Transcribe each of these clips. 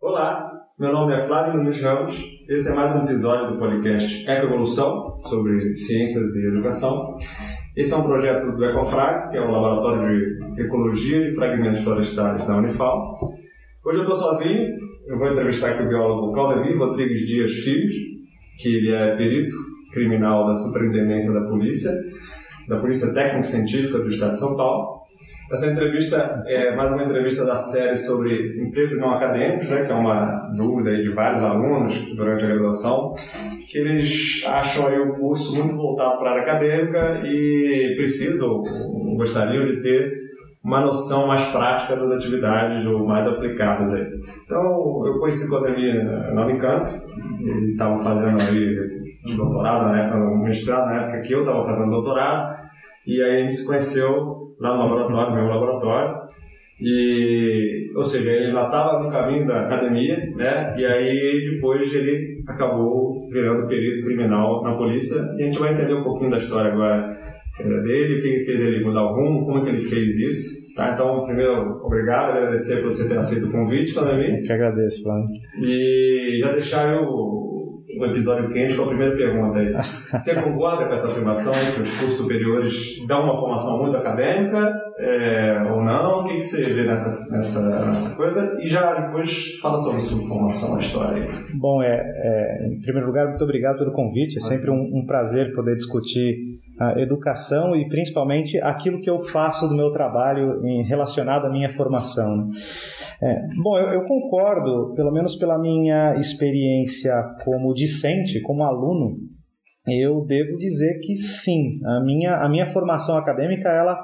Olá, meu nome é Flávio Nunes Ramos. Esse é mais um episódio do podcast Ecoevolução, sobre ciências e educação. Esse é um projeto do Ecofrag, que é um laboratório de ecologia e fragmentos florestais da Unifal. Hoje eu estou sozinho, eu vou entrevistar aqui o biólogo Claudemir Rodrigues Dias Filho, que ele é perito criminal da Superintendência da Polícia Técnico-Científica do Estado de São Paulo. Essa entrevista é mais uma entrevista da série sobre emprego não acadêmicos, né, que é uma dúvida aí de vários alunos durante a graduação, que eles acham aí o curso muito voltado para a área acadêmica e precisam, ou gostariam de ter uma noção mais prática das atividades ou mais aplicadas aí. Então, eu conheci o Claudemir na Unicamp, ele estava fazendo aí doutorado na época, um mestrado na época que eu estava fazendo doutorado, e aí a gente se conheceu lá no laboratório, no meu laboratório, ou seja, ele já estava no caminho da academia, né? E aí depois ele acabou virando perito criminal na polícia, e a gente vai entender um pouquinho da história agora dele, o que fez ele mudar o rumo, como é que ele fez isso, tá? Então, primeiro, obrigado, agradecer por você ter aceito o convite, Claudemir. Eu que agradeço, Flávio. E já deixar o episódio quente com a primeira pergunta aí. Você concorda com essa afirmação que os cursos superiores dão uma formação muito acadêmica ou não? O que você vê nessa coisa? E já depois fala sobre sua formação, a história aí. Bom, em primeiro lugar, muito obrigado pelo convite. É sempre um prazer poder discutir a educação e principalmente aquilo que eu faço do meu trabalho relacionado à minha formação, né? Bom, eu concordo, pelo menos pela minha experiência como discente, como aluno, eu devo dizer que sim, a minha formação acadêmica, ela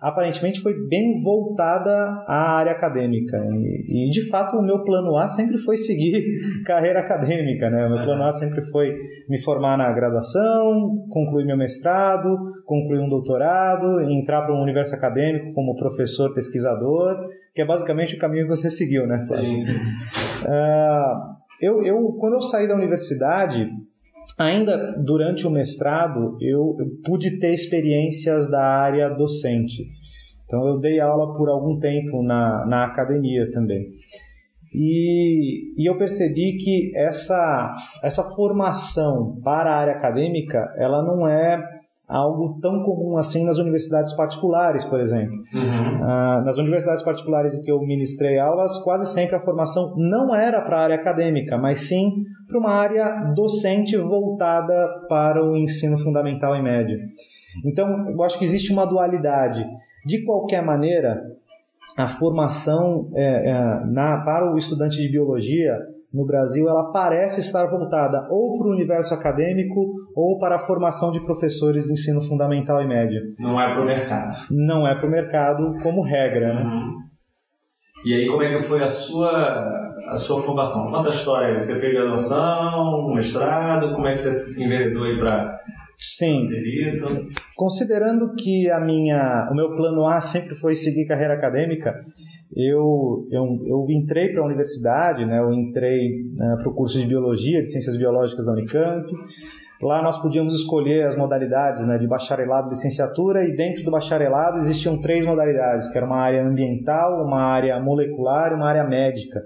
aparentemente foi bem voltada à área acadêmica. E de fato, o meu plano A sempre foi seguir carreira acadêmica, né? O meu plano A sempre foi me formar na graduação, concluir meu mestrado, concluir um doutorado, entrar para um universo acadêmico como professor, pesquisador, que é basicamente o caminho que você seguiu, né, Flávio? Sim. Quando eu saí da universidade, ainda durante o mestrado, eu pude ter experiências da área docente. Então, eu dei aula por algum tempo na academia também. E eu percebi que essa formação para a área acadêmica, ela não é algo tão comum assim nas universidades particulares, por exemplo. Uhum. Nas universidades particulares em que eu ministrei aulas, quase sempre a formação não era para a área acadêmica, mas sim para uma área docente voltada para o ensino fundamental e médio. Então, eu acho que existe uma dualidade. De qualquer maneira, a formação para o estudante de biologia no Brasil, ela parece estar voltada ou para o universo acadêmico ou para a formação de professores de ensino fundamental e médio. Não é para o mercado. Não é para o mercado como regra, né? Uhum. E aí, como é que foi a sua formação? Conta a história aí. Você fez graduação, mestrado, como é que você enveredou aí para... Sim, perito? Considerando que o meu plano A sempre foi seguir carreira acadêmica, eu entrei para a universidade, né? Eu entrei para o curso de Biologia, de Ciências Biológicas da Unicamp. Lá nós podíamos escolher as modalidades, né, de bacharelado e licenciatura, e dentro do bacharelado existiam 3 modalidades, que era uma área ambiental, uma área molecular e uma área médica.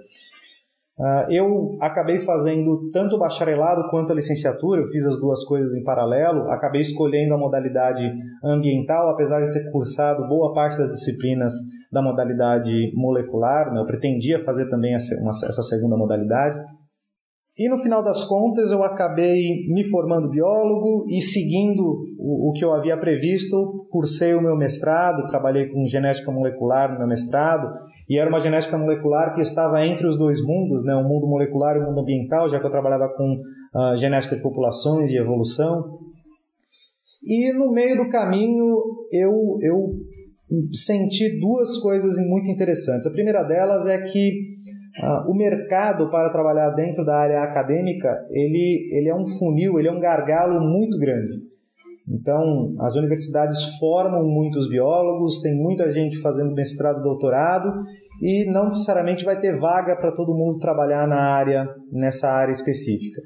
Eu acabei fazendo tanto o bacharelado quanto a licenciatura, eu fiz as duas coisas em paralelo, acabei escolhendo a modalidade ambiental, apesar de ter cursado boa parte das disciplinas da modalidade molecular, né? Eu pretendia fazer também essa segunda modalidade. E no final das contas eu acabei me formando biólogo e seguindo o que eu havia previsto, cursei o meu mestrado, trabalhei com genética molecular no meu mestrado, e era uma genética molecular que estava entre os dois mundos, né, o mundo molecular e o mundo ambiental, já que eu trabalhava com genética de populações e evolução. E no meio do caminho eu senti duas coisas muito interessantes. A primeira delas é que o mercado para trabalhar dentro da área acadêmica, ele é um funil, ele é um gargalo muito grande. Então, as universidades formam muitos biólogos, tem muita gente fazendo mestrado e doutorado, e não necessariamente vai ter vaga para todo mundo trabalhar nessa área específica.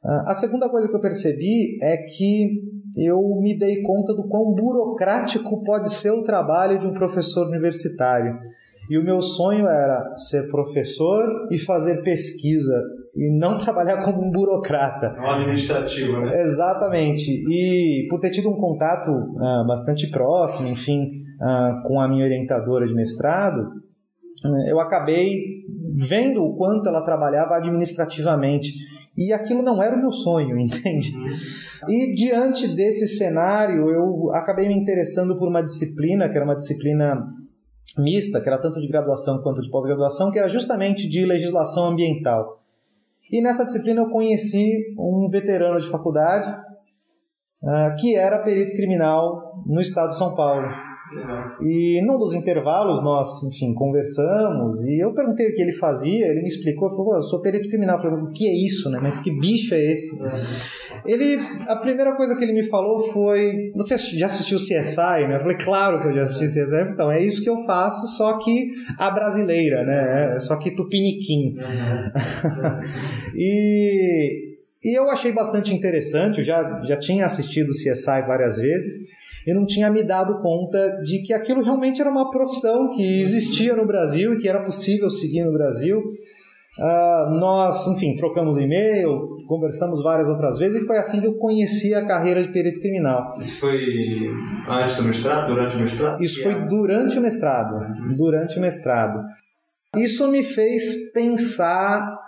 A segunda coisa que eu percebi é que eu me dei conta do quão burocrático pode ser o trabalho de um professor universitário. E o meu sonho era ser professor e fazer pesquisa, e não trabalhar como um burocrata. Um administrativo, né? Exatamente. E por ter tido um contato bastante próximo, enfim, com a minha orientadora de mestrado, eu acabei vendo o quanto ela trabalhava administrativamente. E aquilo não era o meu sonho, entende? E diante desse cenário, eu acabei me interessando por uma disciplina, que era uma disciplina mista, que era tanto de graduação quanto de pós-graduação, que era justamente de legislação ambiental. E nessa disciplina eu conheci um veterano de faculdade, que era perito criminal no estado de São Paulo. E num dos intervalos nós, enfim, conversamos e eu perguntei o que ele fazia, ele me explicou, falou, eu sou perito criminal. Eu falei, o que é isso, né? Mas que bicho é esse? A primeira coisa que ele me falou foi, você já assistiu CSI, né? Eu falei, claro que eu já assisti CSI. Então, é isso que eu faço, só que a brasileira, né? Só que tupiniquim. E eu achei bastante interessante, eu já tinha assistido CSI várias vezes, e não tinha me dado conta de que aquilo realmente era uma profissão que existia no Brasil e que era possível seguir no Brasil. Nós, enfim, trocamos e-mail, conversamos várias outras vezes e foi assim que eu conheci a carreira de perito criminal. Isso foi antes do mestrado, durante o mestrado? Isso foi durante o mestrado. Isso me fez pensar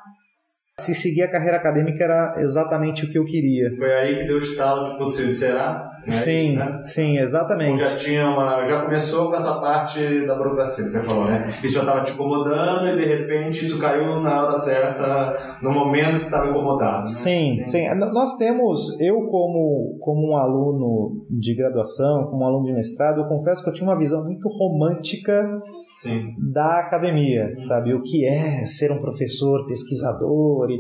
se seguir a carreira acadêmica era exatamente o que eu queria. Foi aí que deu o estalo de você, será? Sim, né? Sim, exatamente. Já começou com essa parte da burocracia que você falou, né? Isso já estava te incomodando e de repente isso caiu na hora certa, no momento que você estava incomodado. Né? Sim. Nós temos, eu como um aluno de graduação, como um aluno de mestrado, eu confesso que eu tinha uma visão muito romântica da academia, sabe? O que é ser um professor, pesquisador.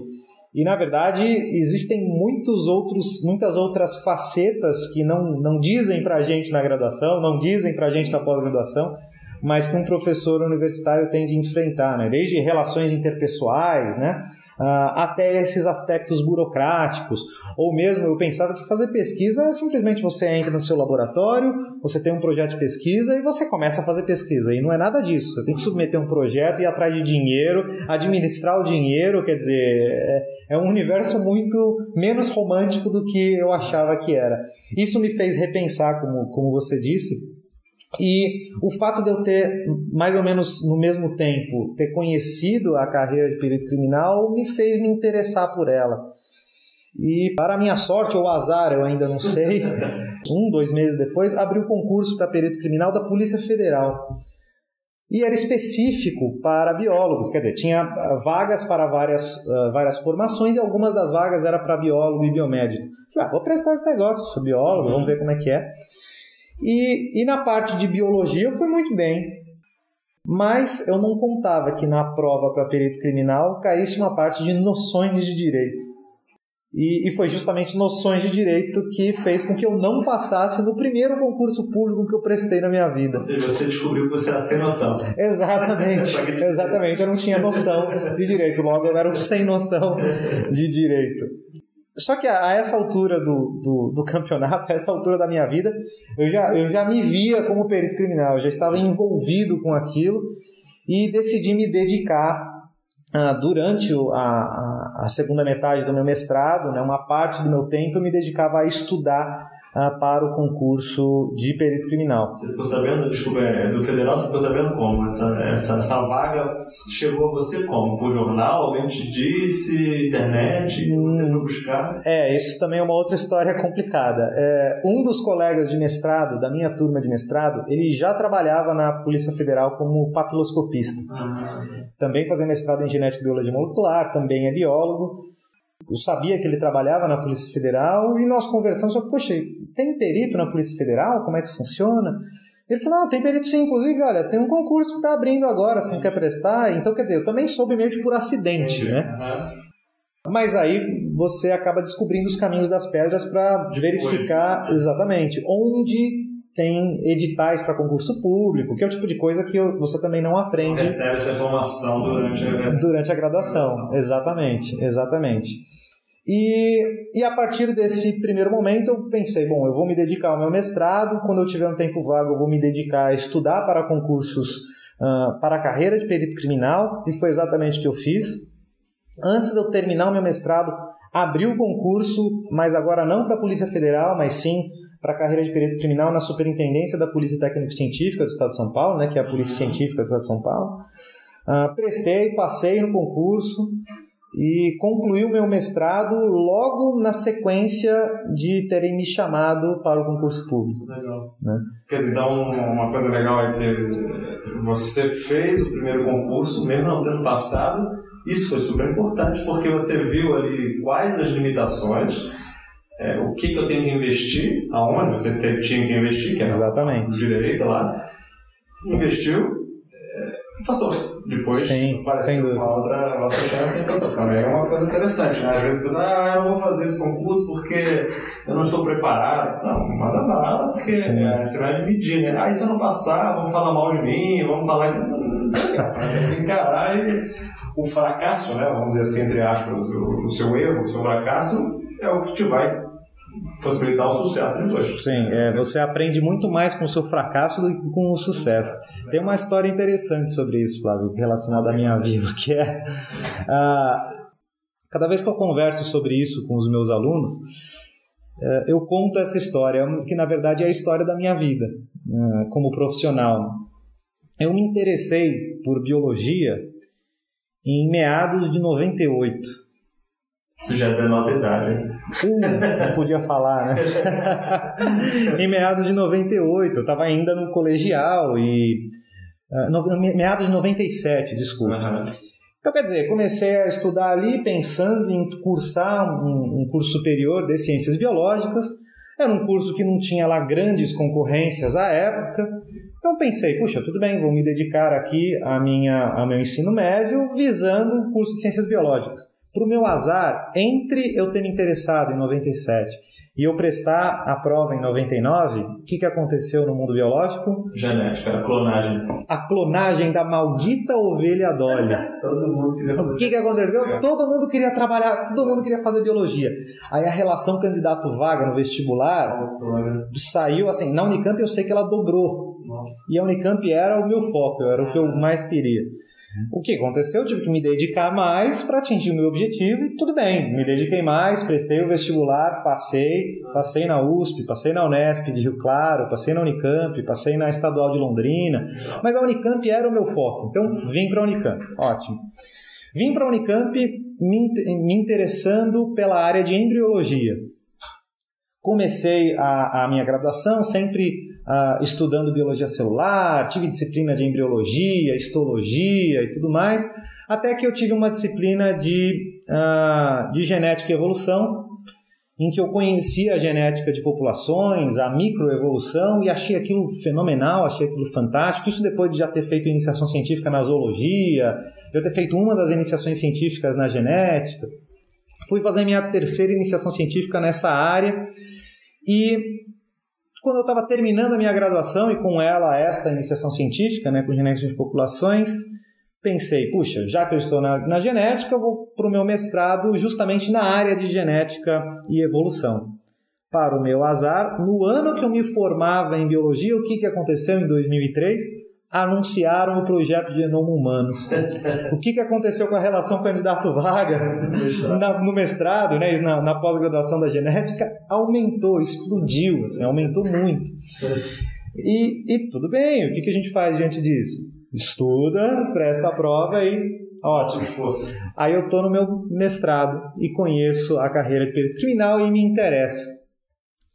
E na verdade, existem muitas outras facetas que não dizem pra gente na graduação, não dizem pra gente na pós-graduação, mas que um professor universitário tem de enfrentar, né? Desde relações interpessoais, né? Até esses aspectos burocráticos, ou mesmo eu pensava que fazer pesquisa é simplesmente você entra no seu laboratório, você tem um projeto de pesquisa e você começa a fazer pesquisa, e não é nada disso, você tem que submeter um projeto, ir atrás de dinheiro, administrar o dinheiro, quer dizer, é um universo muito menos romântico do que eu achava que era. Isso me fez repensar, como você disse. E o fato de eu ter, mais ou menos no mesmo tempo, ter conhecido a carreira de perito criminal me fez me interessar por ela. E para minha sorte ou azar, eu ainda não sei, 2 meses depois, abri o concurso para perito criminal da Polícia Federal. E era específico para biólogos, quer dizer, tinha vagas para várias formações e algumas das vagas eram para biólogo e biomédico. Falei, vou prestar esse negócio, sou biólogo, vamos ver como é que é. E na parte de biologia eu fui muito bem, mas eu não contava que na prova para perito criminal caísse uma parte de noções de direito. E foi justamente noções de direito que fez com que eu não passasse no primeiro concurso público que eu prestei na minha vida. Ou seja, você descobriu que você era sem noção. Exatamente, eu não tinha noção de direito, logo eu era um sem noção de direito. Só que a essa altura do campeonato, a essa altura da minha vida, eu já me via como perito criminal, eu já estava envolvido com aquilo e decidi me dedicar durante a segunda metade do meu mestrado, né, uma parte do meu tempo eu me dedicava a estudar para o concurso de perito criminal. Você ficou sabendo, do federal, você ficou sabendo como? Essa vaga chegou a você como? Por jornal, alguém te disse, internet, você foi buscar? Isso também é uma outra história complicada. Um dos colegas de mestrado, da minha turma de mestrado, ele já trabalhava na Polícia Federal como papiloscopista. Também fazia mestrado em genética e biologia molecular, também é biólogo. Eu sabia que ele trabalhava na Polícia Federal e nós conversamos sobre, poxa, tem perito na Polícia Federal? Como é que funciona? Ele falou, não, tem perito sim, inclusive, olha, tem um concurso que está abrindo agora, você não quer prestar? Então, quer dizer, eu também soube meio que por acidente, né? Mas aí você acaba descobrindo os caminhos das pedras para verificar exatamente onde tem editais para concurso público, que é o tipo de coisa que você também não aprende. Recebe essa informação durante a graduação. Exatamente. E a partir desse primeiro momento eu pensei, bom, eu vou me dedicar ao meu mestrado, quando eu tiver um tempo vago eu vou me dedicar a estudar para concursos para a carreira de perito criminal, e foi exatamente o que eu fiz. Antes de eu terminar o meu mestrado, abri o concurso, mas agora não para a Polícia Federal, mas sim para a carreira de perito criminal na Superintendência da Polícia Técnico-Científica do Estado de São Paulo, né, que é a Polícia Científica do Estado de São Paulo. Prestei, passei no concurso e concluí o meu mestrado logo na sequência de terem me chamado para o concurso público. Legal. Né? Quer dizer, então uma coisa legal é que você fez o primeiro concurso, mesmo não tendo passado. Isso foi super importante porque você viu ali quais as limitações, o que eu tenho que investir, aonde você tinha que investir, que era exatamente. Direito lá, investiu e passou. Depois sim, apareceu uma outra chance e passou. Também é uma coisa interessante, né? Às vezes a pessoa eu não vou fazer esse concurso porque eu não estou preparado. Não, manda bala, porque você vai medir, né? Se eu não passar, vão falar mal de mim, vão falar tem que encarar o fracasso, né? Vamos dizer assim, entre aspas, o seu erro, o seu fracasso é o que te vai possibilitar o sucesso depois. Sim, você aprende muito mais com o seu fracasso do que com o sucesso. Tem uma história interessante sobre isso, Flávio, relacionada à minha vida, que é cada vez que eu converso sobre isso com os meus alunos, eu conto essa história, que na verdade é a história da minha vida como profissional. Eu me interessei por biologia em meados de 98. Você já denota a idade, hein? Não podia falar, né? Em meados de 98, eu estava ainda no colegial e... meados de 97, desculpa. Uhum. Então, quer dizer, comecei a estudar ali pensando em cursar um curso superior de Ciências Biológicas. Era um curso que não tinha lá grandes concorrências à época. Então pensei, puxa, tudo bem, vou me dedicar aqui ao meu ensino médio visando o curso de Ciências Biológicas. Para o meu azar, entre eu ter me interessado em 97 e eu prestar a prova em 99, o que aconteceu no mundo biológico? Genética, a clonagem. A clonagem da maldita ovelha Dolly. Todo mundo queria fazer. O que aconteceu? Todo mundo queria trabalhar, todo mundo queria fazer biologia. Aí a relação candidato-vaga no vestibular saiu assim, na Unicamp eu sei que ela dobrou. Nossa. E a Unicamp era o meu foco, era o que eu mais queria. O que aconteceu? Eu tive que me dedicar mais para atingir o meu objetivo e tudo bem, me dediquei mais, prestei o vestibular, passei na USP, passei na Unesp de Rio Claro, passei na Unicamp, passei na Estadual de Londrina, mas a Unicamp era o meu foco, então vim para a Unicamp, ótimo. Vim para a Unicamp me interessando pela área de embriologia. Comecei a minha graduação sempre estudando biologia celular, tive disciplina de embriologia, histologia e tudo mais, até que eu tive uma disciplina de genética e evolução, em que eu conheci a genética de populações, a microevolução, e achei aquilo fenomenal, achei aquilo fantástico. Isso depois de já ter feito iniciação científica na zoologia, já ter feito uma das iniciações científicas na genética. Fui fazer minha terceira iniciação científica nessa área e quando eu estava terminando a minha graduação e com ela esta iniciação científica, né, com genética de populações, pensei, puxa, já que eu estou na genética, eu vou para o meu mestrado justamente na área de genética e evolução. Para o meu azar, no ano que eu me formava em biologia, o que aconteceu em 2003? Anunciaram o projeto de genoma humano. O que aconteceu com a relação candidato-vaga no mestrado, né, na pós-graduação da genética? Aumentou, explodiu, assim, aumentou muito. E tudo bem, o que a gente faz diante disso? Estuda, presta a prova e ótimo. Aí eu estou no meu mestrado e conheço a carreira de perito criminal e me interesso.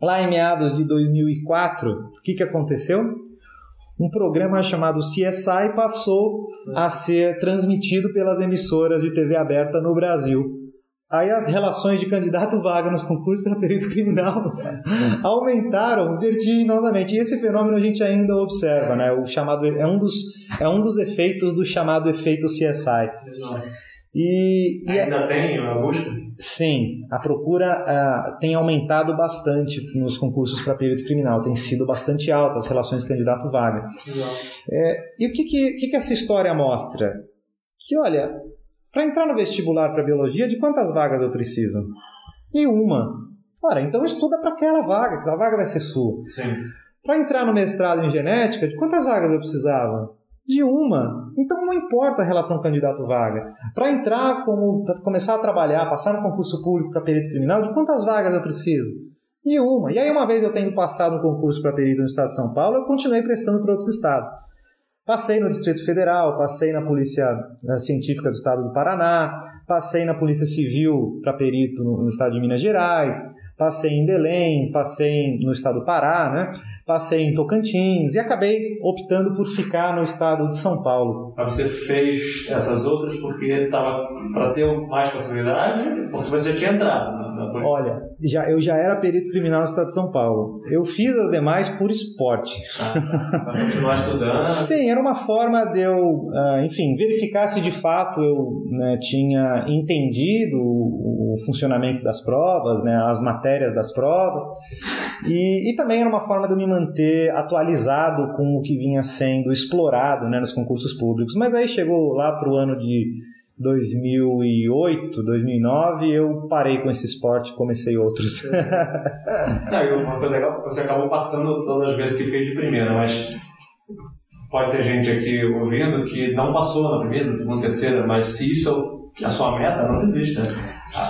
Lá em meados de 2004, o que aconteceu? Um programa chamado CSI passou a ser transmitido pelas emissoras de TV aberta no Brasil. Aí as relações de candidato-vaga nos concursos para perito criminal aumentaram vertiginosamente. E esse fenômeno a gente ainda observa, né? O chamado, é um dos efeitos do chamado efeito CSI. Ainda tem uma busca? Sim, a procura tem aumentado bastante nos concursos para perito criminal, tem sido bastante alta as relações candidato-vaga. E o que essa história mostra? Que, olha, para entrar no vestibular para biologia, de quantas vagas eu preciso? Nenhuma. Ora, então estuda para aquela vaga, aquela vaga vai ser sua. Sim. Para entrar no mestrado em genética, de quantas vagas eu precisava? De uma. Então não importa a relação candidato-vaga. Para começar a trabalhar, passar no concurso público para perito criminal, de quantas vagas eu preciso? De uma. E aí, uma vez eu tendo passado no concurso para perito no estado de São Paulo, eu continuei prestando para outros estados. Passei no Distrito Federal, passei na Polícia Científica do Estado do Paraná, passei na Polícia Civil para perito no estado de Minas Gerais, passei em Belém, passei no estado do Pará, né? Passei em Tocantins e acabei optando por ficar no estado de São Paulo. Mas você fez essas outras porque estava para ter mais possibilidade? Porque você já tinha entrado na Olha, eu já era perito criminal no estado de São Paulo. Eu fiz as demais por esporte. Para continuar estudando? Sim, era uma forma de eu, verificar se de fato eu tinha entendido o funcionamento das provas, as matérias das provas. E também era uma forma de eu me manter atualizado com o que vinha sendo explorado nos concursos públicos. Mas aí chegou lá para o ano de 2008, 2009, eu parei com esse esporte e comecei outros. Uma coisa legal, você acabou passando todas as vezes que fez de primeira, mas pode ter gente aqui ouvindo que não passou na primeira, na segunda, terceira, mas se isso é a sua meta, não desiste, né?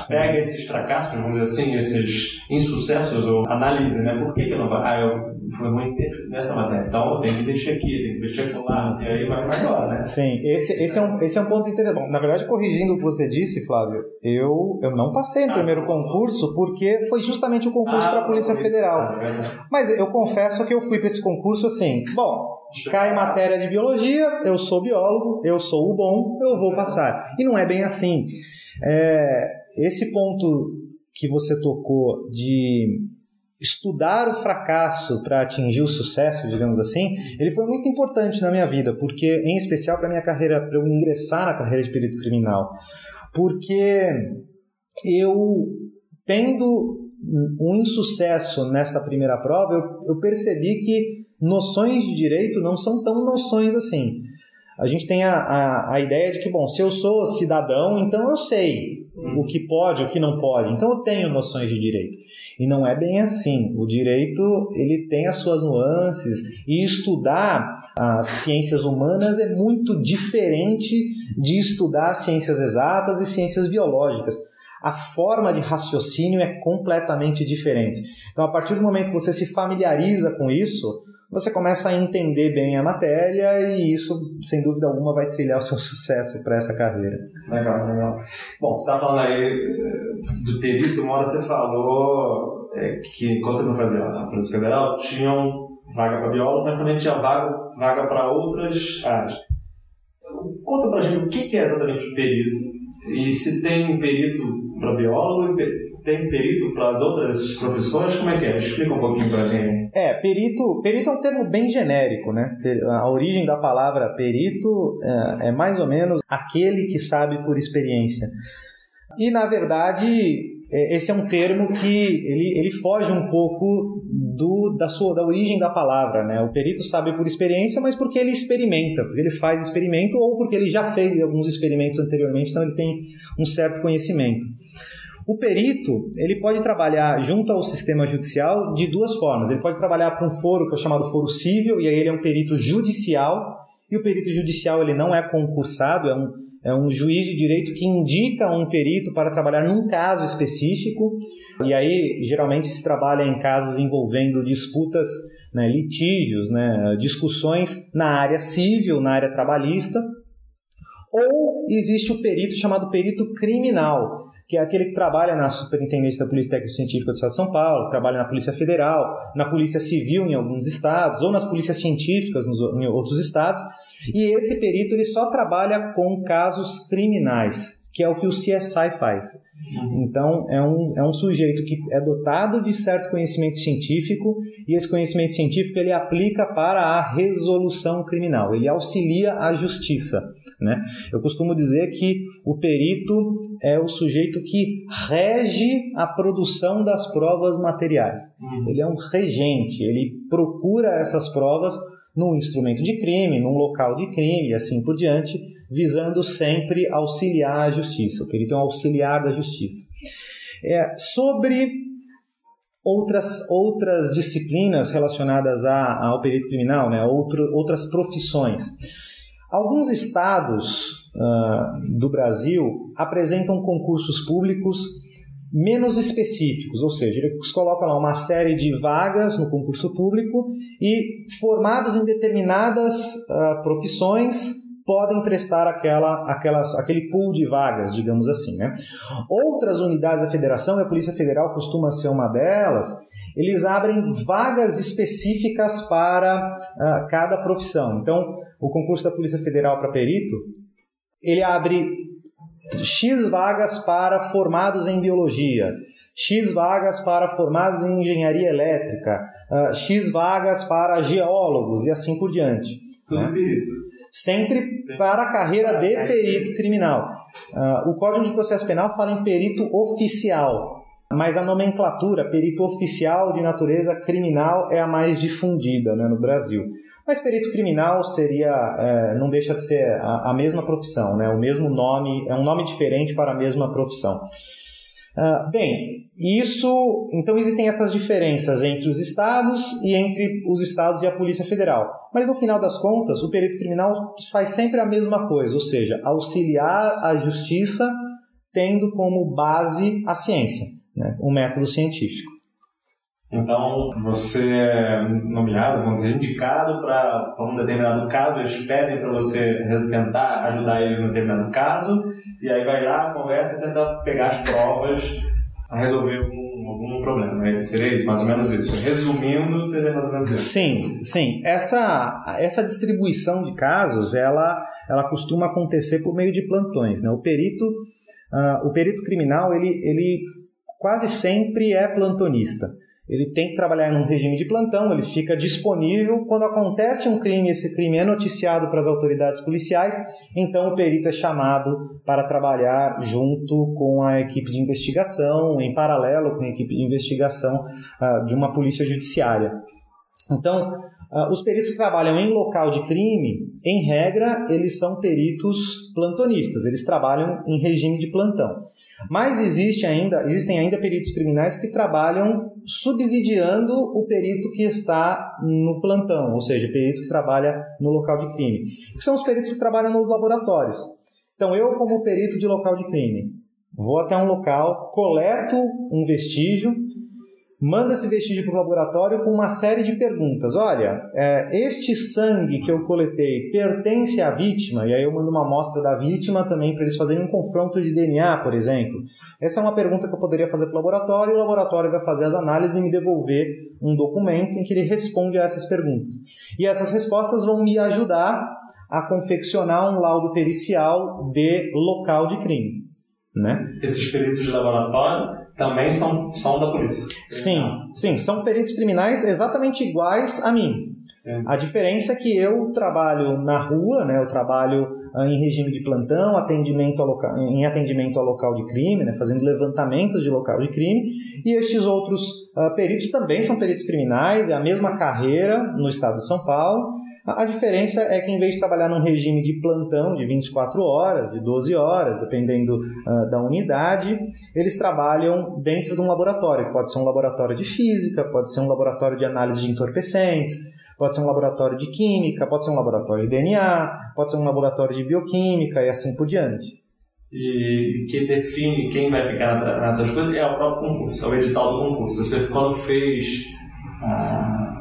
Pega esses fracassos, vamos dizer assim, esses insucessos, ou analise, né? Por que não vai? Eu fui ruim nessa matéria, então eu tenho que investir aqui, tenho que investir lá, e aí vai embora, né? Sim, esse é um ponto interessante. Bom, na verdade, corrigindo o que você disse, Flávio, eu não passei no primeiro concurso porque foi justamente o concurso para a Polícia Federal. Mas eu confesso que eu fui para esse concurso assim, cai matéria de biologia, eu sou biólogo, eu sou o bom, eu vou passar. E não é bem assim. Esse ponto que você tocou de estudar o fracasso para atingir o sucesso, digamos assim, ele foi muito importante na minha vida, porque, em especial para minha carreira, para eu ingressar na carreira de perito criminal, porque eu, tendo um insucesso nesta primeira prova, eu percebi que noções de direito não são tão noções assim. A gente tem a ideia de que, se eu sou cidadão, então eu sei o que pode, o que não pode. Então eu tenho noções de direito. E não é bem assim. O direito, ele tem as suas nuances. E estudar as ciências humanas é muito diferente de estudar ciências exatas e ciências biológicas. A forma de raciocínio é completamente diferente. Então, a partir do momento que você se familiariza com isso, você começa a entender bem a matéria e isso, sem dúvida alguma, vai trilhar o seu sucesso para essa carreira. Legal. Bom, você está falando aí do perito, uma hora você falou que quando você não fazia na Polícia Federal, tinham vaga para biólogo, mas também tinha vaga para outras áreas. Conta pra gente o que é exatamente o perito e se tem perito para biólogo e tem perito para as outras profissões, como é que é? Explica um pouquinho para mim. Perito é um termo bem genérico, né? A origem da palavra perito é mais ou menos aquele que sabe por experiência. E, na verdade, esse é um termo que ele foge um pouco da origem da palavra, né? O perito sabe por experiência, mas porque ele experimenta, porque ele faz experimento ou porque ele já fez alguns experimentos anteriormente, então ele tem um certo conhecimento. O perito, ele pode trabalhar junto ao sistema judicial de duas formas. Ele pode trabalhar para um foro que é chamado foro civil, e aí ele é um perito judicial, e o perito judicial ele não é concursado, é um juiz de direito que indica um perito para trabalhar num caso específico, e aí geralmente se trabalha em casos envolvendo disputas, litígios, discussões na área civil, na área trabalhista, ou existe o perito chamado perito criminal, que é aquele que trabalha na Superintendência da Polícia Técnico-Científica do Estado de São Paulo, trabalha na Polícia Federal, na Polícia Civil em alguns estados, ou nas polícias científicas em outros estados, e esse perito ele só trabalha com casos criminais, que é o que o CSI faz. Então, é um sujeito que é dotado de certo conhecimento científico, e esse conhecimento científico ele aplica para a resolução criminal, ele auxilia a justiça, né? Eu costumo dizer que o perito é o sujeito que rege a produção das provas materiais. Ele é um regente, ele procura essas provas num instrumento de crime, num local de crime e assim por diante, visando sempre auxiliar a justiça. O perito é um auxiliar da justiça. Sobre outras disciplinas relacionadas ao perito criminal, outras profissões. Alguns estados do Brasil apresentam concursos públicos menos específicos, ou seja, eles colocam lá uma série de vagas no concurso público e formados em determinadas profissões podem prestar aquele pool de vagas, digamos assim, né? Outras unidades da federação, e a Polícia Federal costuma ser uma delas, eles abrem vagas específicas para cada profissão. Então, o concurso da Polícia Federal para perito, ele abre X vagas para formados em biologia, X vagas para formados em engenharia elétrica, X vagas para geólogos e assim por diante. Tudo perito. Sempre para a carreira de perito criminal. O Código de Processo Penal fala em perito oficial, mas a nomenclatura perito oficial de natureza criminal é a mais difundida, né, no Brasil. Mas perito criminal não deixa de ser a mesma profissão, né? O mesmo nome, é um nome diferente para a mesma profissão. Então existem essas diferenças entre os estados e entre os estados e a Polícia Federal. Mas no final das contas, o perito criminal faz sempre a mesma coisa, ou seja, auxiliar a justiça tendo como base a ciência, né? Um método científico. Então, você é nomeado, vamos dizer, indicado para um determinado caso, eles pedem para você tentar ajudar eles no determinado caso, e aí vai lá, conversa e tenta pegar as provas a resolver algum problema. Né? Seria isso, mais ou menos isso. Resumindo, seria mais ou menos isso. Sim. Essa distribuição de casos, ela costuma acontecer por meio de plantões, né? O perito criminal, ele quase sempre é plantonista. Ele tem que trabalhar num regime de plantão, ele fica disponível. Quando acontece um crime, esse crime é noticiado para as autoridades policiais, então o perito é chamado para trabalhar junto com a equipe de investigação, em paralelo com a equipe de investigação de uma polícia judiciária. Então, os peritos que trabalham em local de crime, em regra, eles são peritos plantonistas, eles trabalham em regime de plantão. Mas existem ainda peritos criminais que trabalham subsidiando o perito que está no plantão, ou seja, perito que trabalha no local de crime, que são os peritos que trabalham nos laboratórios. Então, eu, como perito de local de crime, vou até um local, coleto um vestígio, manda esse vestígio para o laboratório com uma série de perguntas. Olha, este sangue que eu coletei pertence à vítima? E aí eu mando uma amostra da vítima também para eles fazerem um confronto de DNA, por exemplo. Essa é uma pergunta que eu poderia fazer para o laboratório, e o laboratório vai fazer as análises e me devolver um documento em que ele responde a essas perguntas. E essas respostas vão me ajudar a confeccionar um laudo pericial de local de crime, né? Esses peritos de laboratório também são da polícia? Sim, são peritos criminais exatamente iguais a mim. A diferença é que eu trabalho na rua, né? Eu trabalho em regime de plantão, em atendimento ao local de crime, né? Fazendo levantamentos de local de crime, e estes outros peritos também são peritos criminais, é a mesma carreira no estado de São Paulo. A diferença é que, em vez de trabalhar num regime de plantão de 24 horas, de 12 horas, dependendo da unidade, eles trabalham dentro de um laboratório. Pode ser um laboratório de física, pode ser um laboratório de análise de entorpecentes, pode ser um laboratório de química, pode ser um laboratório de DNA, pode ser um laboratório de bioquímica e assim por diante. E que define quem vai ficar nessas coisas é o próprio concurso, é o edital do concurso. Você, quando fez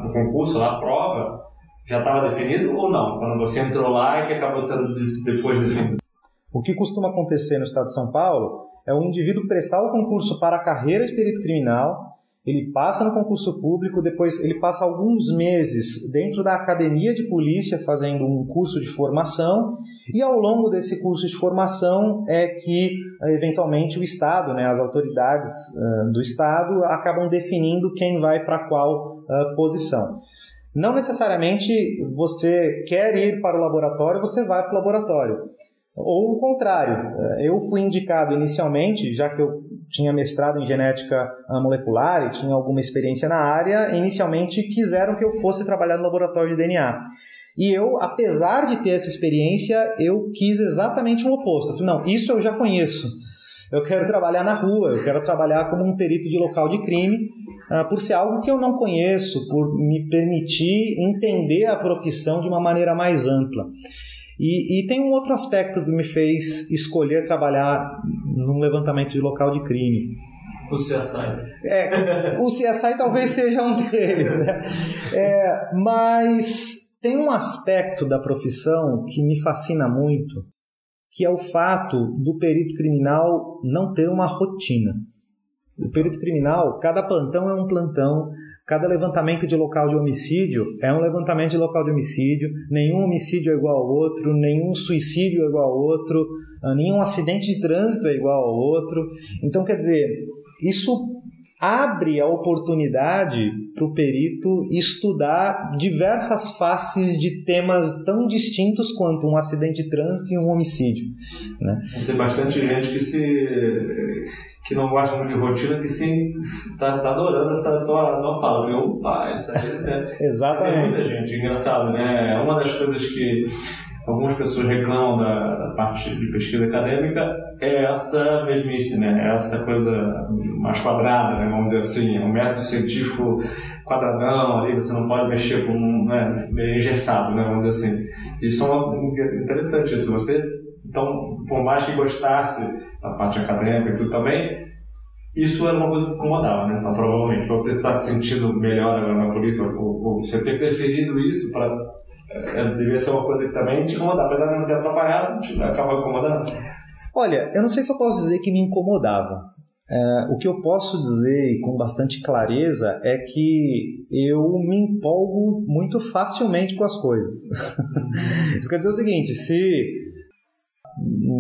o concurso, a prova, já estava definido ou não? Quando você entrou lá e que acabou sendo depois definido? O que costuma acontecer no estado de São Paulo é o indivíduo prestar o concurso para a carreira de perito criminal, ele passa no concurso público, depois ele passa alguns meses dentro da academia de polícia fazendo um curso de formação, e ao longo desse curso de formação é que, eventualmente, o Estado, né, as autoridades do Estado acabam definindo quem vai para qual posição. Não necessariamente você quer ir para o laboratório, você vai para o laboratório. Ou o contrário, eu fui indicado inicialmente, já que eu tinha mestrado em genética molecular e tinha alguma experiência na área, inicialmente quiseram que eu fosse trabalhar no laboratório de DNA. E eu, apesar de ter essa experiência, eu quis exatamente o oposto. Eu falei, não, isso eu já conheço. Eu quero trabalhar na rua, eu quero trabalhar como um perito de local de crime, por ser algo que eu não conheço, por me permitir entender a profissão de uma maneira mais ampla. E tem um outro aspecto que me fez escolher trabalhar num levantamento de local de crime. O CSI. O CSI talvez seja um deles, né? Mas tem um aspecto da profissão que me fascina muito, que é o fato do perito criminal não ter uma rotina. O perito criminal, cada plantão é um plantão, cada levantamento de local de homicídio é um levantamento de local de homicídio, nenhum homicídio é igual ao outro, nenhum suicídio é igual ao outro, nenhum acidente de trânsito é igual ao outro. Então, quer dizer, isso abre a oportunidade para o perito estudar diversas faces de temas tão distintos quanto um acidente de trânsito e um homicídio, né? Tem bastante gente que não gosta muito de rotina, que sim está adorando essa tua fala. Porque, opa, isso aí, né? Exatamente. Tem muita gente, engraçado, né? Uma das coisas que algumas pessoas reclamam da parte de pesquisa acadêmica é essa mesmice, né? Essa coisa mais quadrada, né? Vamos dizer assim, um método científico quadradão ali, você não pode mexer com meio engessado, né? Vamos dizer assim. Isso é interessante, isso. Você, então, por mais que gostasse da parte acadêmica e tudo também, isso era uma coisa que incomodava, né? Então, provavelmente, para você estar se sentindo melhor agora na polícia, ou você ter preferido isso devia ser uma coisa que também te incomodava, apesar de não ter atrapalhado, acaba incomodando. Olha, eu não sei se eu posso dizer que me incomodava. O que eu posso dizer com bastante clareza é que eu me empolgo muito facilmente com as coisas. Isso quer dizer o seguinte: se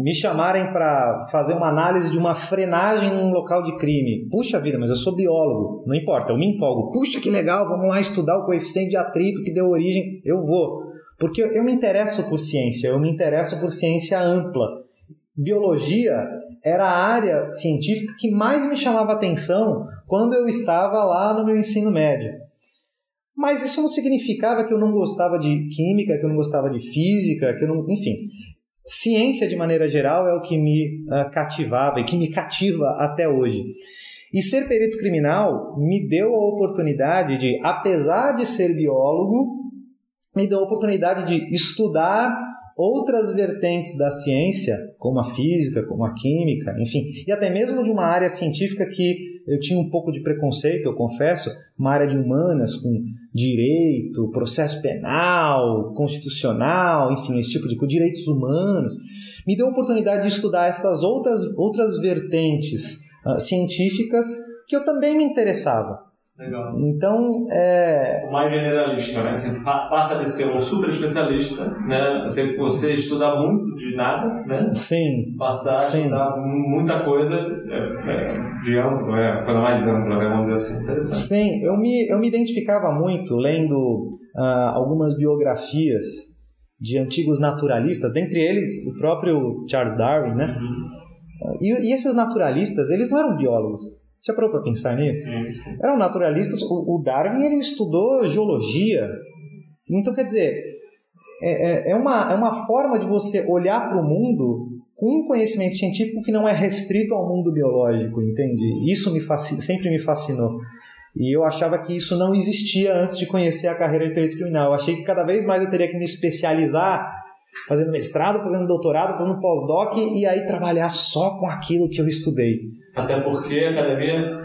me chamarem para fazer uma análise de uma frenagem num local de crime, puxa vida, mas eu sou biólogo, não importa, eu me empolgo, puxa que legal, vamos lá estudar o coeficiente de atrito que deu origem, eu vou, porque eu me interesso por ciência, eu me interesso por ciência ampla. Biologia era a área científica que mais me chamava atenção quando eu estava lá no meu ensino médio. Mas isso não significava que eu não gostava de química, que eu não gostava de física, que eu não, enfim. Ciência, de maneira geral, é o que me cativava e que me cativa até hoje. E ser perito criminal me deu a oportunidade de, apesar de ser biólogo, me deu a oportunidade de estudar outras vertentes da ciência, como a física, como a química, enfim, e até mesmo de uma área científica que eu tinha um pouco de preconceito, eu confesso, uma área de humanas com direito, processo penal, constitucional, enfim, esse tipo de direitos humanos, me deu a oportunidade de estudar essas outras vertentes científicas que eu também me interessava. Legal. Então, o mais generalista, né? Você passa de ser um super especialista, né? Você estudar muito de nada, né? Sim. Passar a estudar muita coisa de amplo, coisa mais ampla, né? Vamos dizer assim, interessante. Sim, eu me identificava muito lendo algumas biografias de antigos naturalistas, dentre eles o próprio Charles Darwin, né? Uhum. E esses naturalistas, eles não eram biólogos. Já parou para pensar nisso? Sim. Eram naturalistas. O Darwin, ele estudou geologia. Então, quer dizer, é uma forma de você olhar para o mundo com um conhecimento científico que não é restrito ao mundo biológico, entende? Isso sempre me fascinou. E eu achava que isso não existia antes de conhecer a carreira de perito criminal. Eu achei que cada vez mais eu teria que me especializar, fazendo mestrado, fazendo doutorado, fazendo pós-doc, e aí trabalhar só com aquilo que eu estudei. Até porque a academia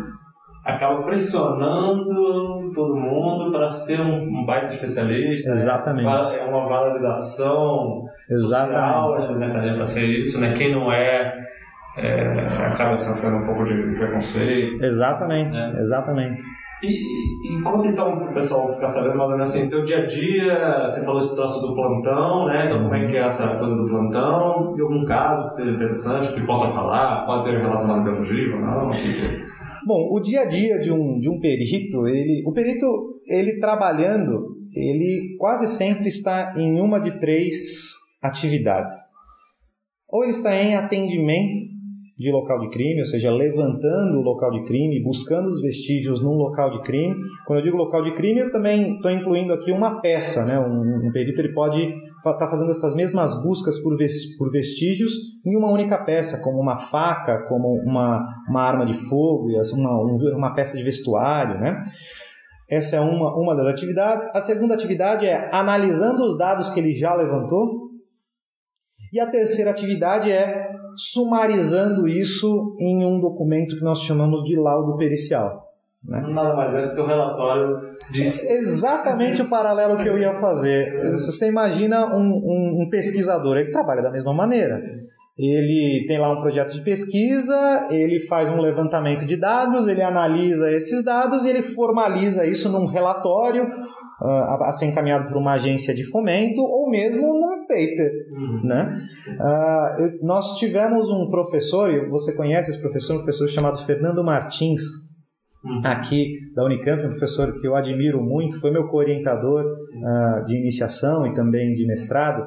acaba pressionando todo mundo para ser um baita especialista. Exatamente. Né? É uma valorização social da academia para ser isso, né? Quem não acaba sofrendo um pouco de preconceito. Exatamente, né? Exatamente. E conta então para o pessoal ficar sabendo mais ou menos assim, teu dia a dia, você falou esse troço do plantão, né? Então como é que é essa coisa do plantão? E algum caso que seja interessante, que possa falar, pode ter relacionado com biologia ou não? Bom, o dia a dia de um perito, o perito, ele trabalhando, ele quase sempre está em uma de 3 atividades. Ou ele está em atendimento de local de crime, ou seja, levantando o local de crime, buscando os vestígios num local de crime. Quando eu digo local de crime, eu também estou incluindo aqui uma peça, né? Um perito ele pode estar fazendo essas mesmas buscas por vestígios em uma única peça, como uma faca, como uma arma de fogo, uma peça de vestuário, né? Essa é uma das atividades. A segunda atividade é analisando os dados que ele já levantou. E a terceira atividade é sumarizando isso em um documento que nós chamamos de laudo pericial. Né? Nada mais é que seu relatório diz... Exatamente o paralelo que eu ia fazer. Você imagina um pesquisador, ele trabalha da mesma maneira. Ele tem lá um projeto de pesquisa, ele faz um levantamento de dados, ele analisa esses dados e ele formaliza isso num relatório a ser encaminhado por uma agência de fomento ou mesmo num paper. Né? Nós tivemos um professor, e você conhece esse professor, um professor chamado Fernando Martins, aqui da Unicamp, um professor que eu admiro muito, foi meu co-orientador de iniciação e também de mestrado,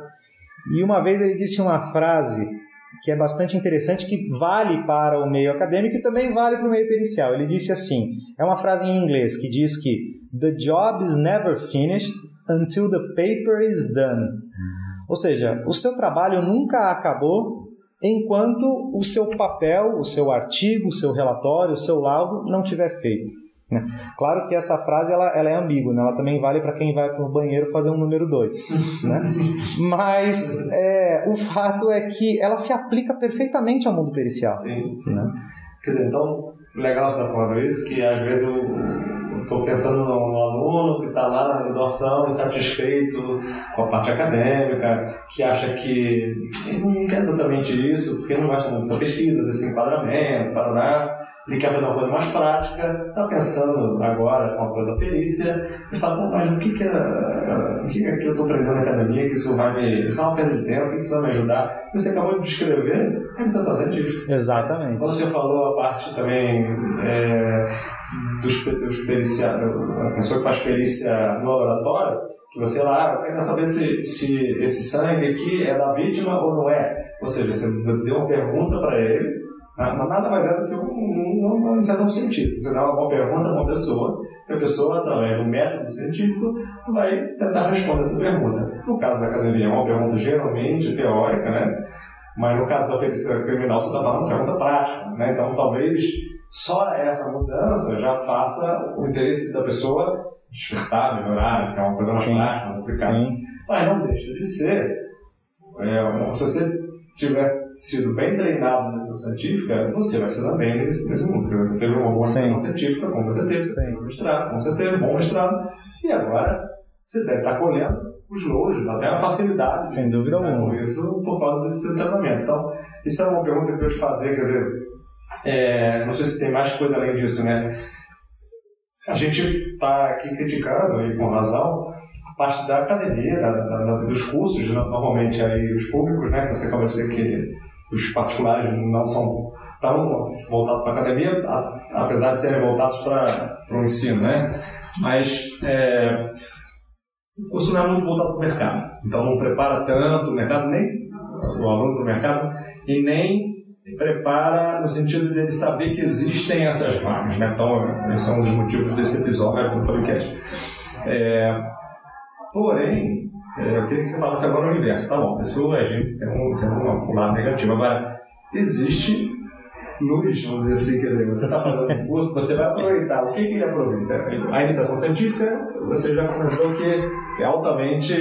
e uma vez ele disse uma frase que é bastante interessante, que vale para o meio acadêmico e também vale para o meio pericial. Ele disse assim, é uma frase em inglês que diz que "The job is never finished until the paper is done". Ou seja, o seu trabalho nunca acabou enquanto o seu papel, o seu artigo, o seu relatório, o seu laudo não tiver feito. Né? Claro que essa frase ela é ambígua, né? Ela também vale para quem vai para o banheiro fazer um número 2. Né? Mas o fato é que ela se aplica perfeitamente ao mundo pericial. Sim, sim. Né? Quer dizer, então, legal você estar falando isso, que às vezes eu estou pensando no aluno que está lá na graduação insatisfeito com a parte acadêmica, que acha que ele não quer exatamente isso, porque não gosta dessa pesquisa, desse enquadramento, ele quer fazer uma coisa mais prática, está pensando agora uma coisa da perícia, e fala, mas o que é que eu estou aprendendo na academia, que isso é uma perda de tempo, que isso vai me ajudar? Você acabou de descrever a iniciação científica. Exatamente. Quando você falou a parte também dos periciados, a pessoa que faz perícia no laboratório, que você lá quer saber se esse sangue aqui é da vítima ou não é. Ou seja, você deu uma pergunta para ele, nada mais é do que uma iniciação científica. Você dá uma pergunta a uma pessoa, e a pessoa, através do método científico, vai tentar responder essa pergunta. No caso da academia, é uma pergunta geralmente teórica, né? Mas no caso da perícia criminal, você está falando uma pergunta prática. Né? Então, talvez só essa mudança já faça o interesse da pessoa despertar, melhorar, que é uma coisa mais prática, mais complicada. Mas não deixa de ser. Se você tiver sido bem treinado na iniciação científica, você vai se dar bem nesse mundo. Porque você teve uma boa iniciação científica, como você teve, um mestrado, como você teve, um bom mestrado, e agora você deve estar colhendo os louros, até a facilidade. Sem dúvida alguma. Isso por causa desse treinamento. Então, isso é uma pergunta que eu ia te fazer, quer dizer, não sei se tem mais coisa além disso, né? A gente está aqui criticando, e com razão, a parte da academia, dos cursos, normalmente aí os públicos, né? Você acaba de dizer que os particulares não são tão voltados para a academia, apesar de serem voltados para o ensino, né? Mas o curso não é muito voltado para o mercado, então não prepara tanto o mercado, nem o aluno para o mercado, e nem prepara no sentido de ele saber que existem essas vagas, né? Então, esse é um dos motivos desse episódio do podcast. Porém, eu queria que você falasse agora o inverso, tá bom? Isso a gente tem um lado negativo. Agora, existe luz, vamos dizer assim, quer dizer, você está fazendo um curso, você vai aproveitar. O que ele aproveita? A iniciação científica, você já comentou que é altamente